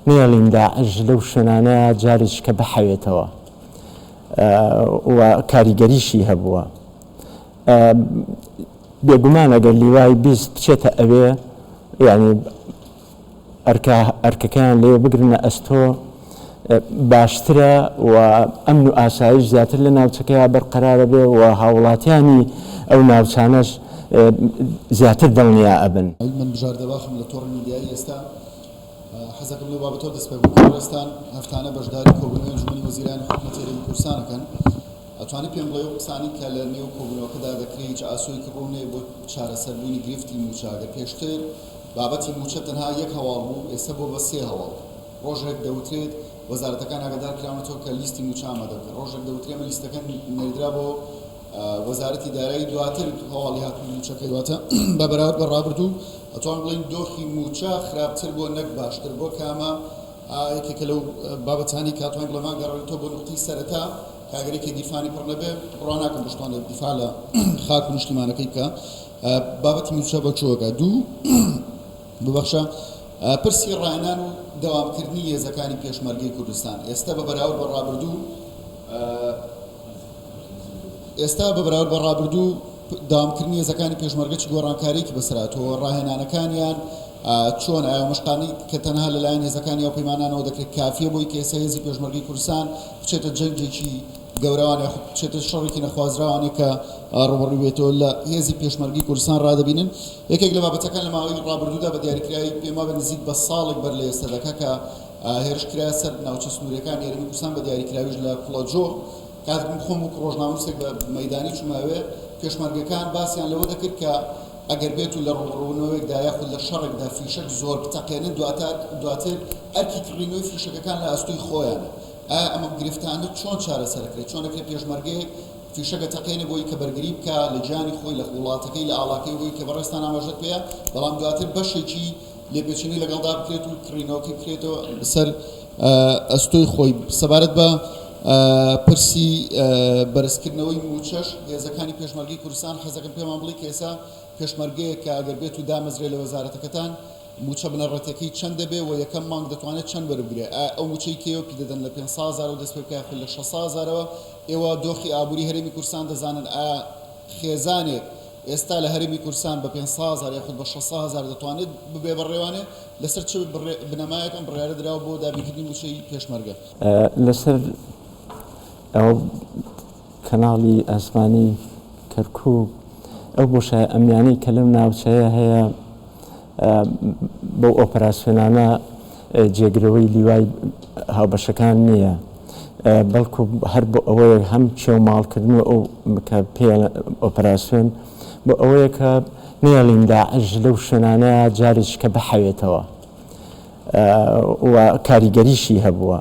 B: نێڵین داعش لەو شوێنانە جارێک کە بەحەوێتەوە و کاریگەریشی هەبووە بێگومان ئەگەر لیوای بیست بچێتە ئەوێ یعنی ئەرکەکان لێ بگرنە ئەستۆ باشترە و ئەمن و ئاسایش زیاتر لە ناوچەکەیە بەرقەرارە بێ و هاوڵاتیانی ئەو ناوچانەش زیاتر دڵنیا ئەبن.
M: من بژاردەباخم لە تۆڕی میدیایی ئێستا حەزەکەم لەو بابەتەوە دەست پێ بکەم. کوردستان هەفتانە بەشداری کۆبوونەوەی ئەنجومەنی وەزیرانی حکوومەتی هەرێمی کوردستانەکەن. ئەتوانێت پێم بڵێ قسانی کە لە نێو کۆبوونەوەکەدا دەکرێت هیچ ئاسۆی کڕوونێ بۆ چارەسەربوونی گرفتی موچە. ئەگەر پێشتر بابەتی موچە تەنها یەک هەواڵ بوو، ئێستا بۆ بە سێ هەواڵ. ڕۆژێک دەوترێت وەزارەتەکان ئاگادار کراونەتەوە کە لیستی موچە ئامادە بکەن. ڕۆژێک دەوترێت ئەمە لیستەکان نێردرا بۆ وەزارەتی دارایی دواتر هەواڵی هاتووی موچەکەی دواتە بە بەراورد بە ڕابردوو ئەتوان بڵین دۆخی موچە خراپتر بۆ نەک باشتر بۆ کامە یەکێکە لەو بابەتانی کە ئەتوان بڵێمان گەڕێتەوە بۆ نقطەی سەرەتا کاگەرێکی دیفانی پڕ نەبێ ڕواناکەم بشتوانێت دیفا لە خاک و نیشتیمانەکەی بکە. بابەتی موچە بەچۆکە دوو ببەخشە پرسی ڕاهێنان و دەوامکردنی هێزەکانی پێشمەرگەی کوردستان ئێستا بە بەراورد بە ڕابردوو داوامکردنی هێزەکانی پێشمەرگەی گۆڕانکاریکی بەسراتەوە ڕاهێنانەکانیان چۆن ئایا مشقانی کە تەنها لەلایەن هێزەکانی ئەو پەیمانانەوە دەکرێت کافیە بۆی کە ئێستا هێزی پێشمەرگەی کوردستان بچێتە جەنگێکی گەورەوان یاخود بچێتە شەڕێکی نەخوازراوانێک کە ڕوبەڕووی بێتەوە لە هێزی پێشمەرگەی کوردستان ڕادەبینن. یەکێک لە بابەتەکان لە ماوەی ڕابردوودا بە دیاریکراوی پێما بە نزیک بە ساڵێک بەر لە ئێستا دەکا کە هێرشکرا سەر ناوچە سنوورەکان یاریمی کوردستان بە دیاریکراویش لە کوڵەجۆ کاتێکم خۆم و ڕۆژنامەنووسێک بە مەیدانی چووماوێ پێشمەرگەکان باسییان لەوە دەکرد کە ئەگەر بێت و لە ڕوونەوەیەکدا یاخود لە شەڕێکدا فیشەک زۆر بتەقێنن دواتر ئەرکی کڕینەوەی فیشەکەکان لە ئەستوی خۆیانە. ئایا ئەمە گرفتانە چۆن چارەسەرەکرێت؟ چۆن دەکرێت پێشمەرگەی فیشەکە تەقێنێ بۆی کە بەرگری بکە لە گیانی خۆی لە وڵاتەکەی لە ئاڵاکەی بۆی کە بەڕێستان ئاماژەت پێەیە، بەڵام دواتر بەشێکی لێپێچینی لەگەڵدا بکرێت و کڕینەوەکەی بکرێتەوە لەسەر ئەستۆی خۆی. سەبارەت بە پرسی بەرزکردنەوەی موچەش هێزەکانی پێشمەرگەی کوردستان حەزەکەم پێمان بڵێ کە ئێستا پێشمەرگەیە کە ئەگەر بێت و دامەزرێت لە وەزارەتەکەتان موچە بنەڕەتەکەی چەند دەبێ و یەکەم مانگ دەتوانێت چەند وەربگرێ؟ ئەو موچەی کێوە پێ دەدەن لە 500,000 و دەست پێ بکە لە 600,000ەوە. ئێوە دۆخی ئابووری هەرێمی کوردستان دەزانن ئایا خێزانێک ئێستا لە هەرێمی کوردستان بە 500,000 یاخود بە 600,000 دەتوانێت ببێ بەڕێوانێ لەسەر چ بنەمایەکەم بڕیارە دراوە بۆ دابینکردنی موچەی پێشمەرگە؟
B: لەسەر ئەو کەناڵی ئاسمانی کەرکووک ئەو بۆشایە ئەمیانی کە لەم ناوچەیە هەیە بەو ئۆپەراسیۆنانە جێگرەوەی لیوای هاوبەشەکان نییە، بەڵکو هەر بۆ ئەوەیە هەم چێوماڵکردنەوە ئەو کە پێ ئۆپەراسیۆن بۆ ئەوەیە کە نێڵین داعش لەو شوێنانەیە جارێکی کە بەحەوێتەوە و کاریگەریشی هەبووە.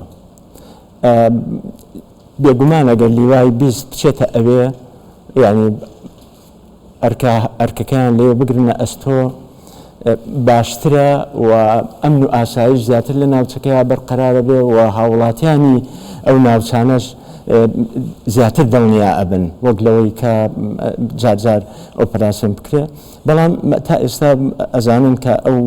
B: بێگومان ئەگەر لیوای بیست بچێتە ئەوێ یعنی ئەرکەکان لێ بگرنە ئەستۆ باشترە و ئەمن و ئاسایش زیاتر لە ناوچەکەیە بەرقەرارە بێ و هاوڵاتیانی ئەو ناوچانەش زیاتر دڵنیا ئەبن وەک لەوەی کە جارجار ئۆپەراسیۆن بکرێ. بەڵام تا ئێستا ئەزانن کە ئەو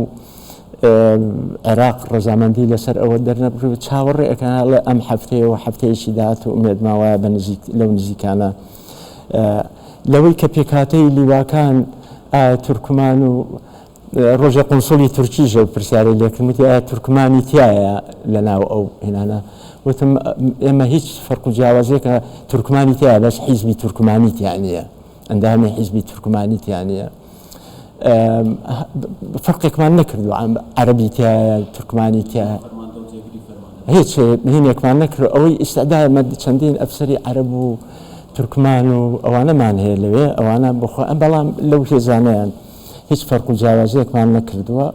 B: عێراق ڕەزامەندی لەسەر ئەوە دەرنەبڕێت چاوەڕێەکان لە ئەم هەفتەیە و هەفتەیەکی داهات و ئومێدماوایە بە لەو نزیکانە لەوەی کە پێکاتەی لیواکان تورکمان و ڕۆژە قونسوڵی تورکیژە و پرسیارەی لێکردنی ئایا تورکمانی تایە لە ناو ئەو هێنانە؟ وتم ئێمە هیچ فەرق و جیاوازەیەکە تورکمانی تایە بەس حیزبی تورکمانی تیان نییە، ئەندامی حیزبی تورکمانی تیان نییە. فەرقێکمان نەکردو عەرەبی تایە تورکمانی تایە هیچ هینێکمان نەکرد. ئەوەی ئیستعدامە چەندین ئەفسەری عەرەب و تورکمان و ئەوانەمان هەیە لەوێ ئەوانە بخۆ بەڵام لەو هێزانەیان هیچ فەرق و جیاوازەیەکمان نەکردووە.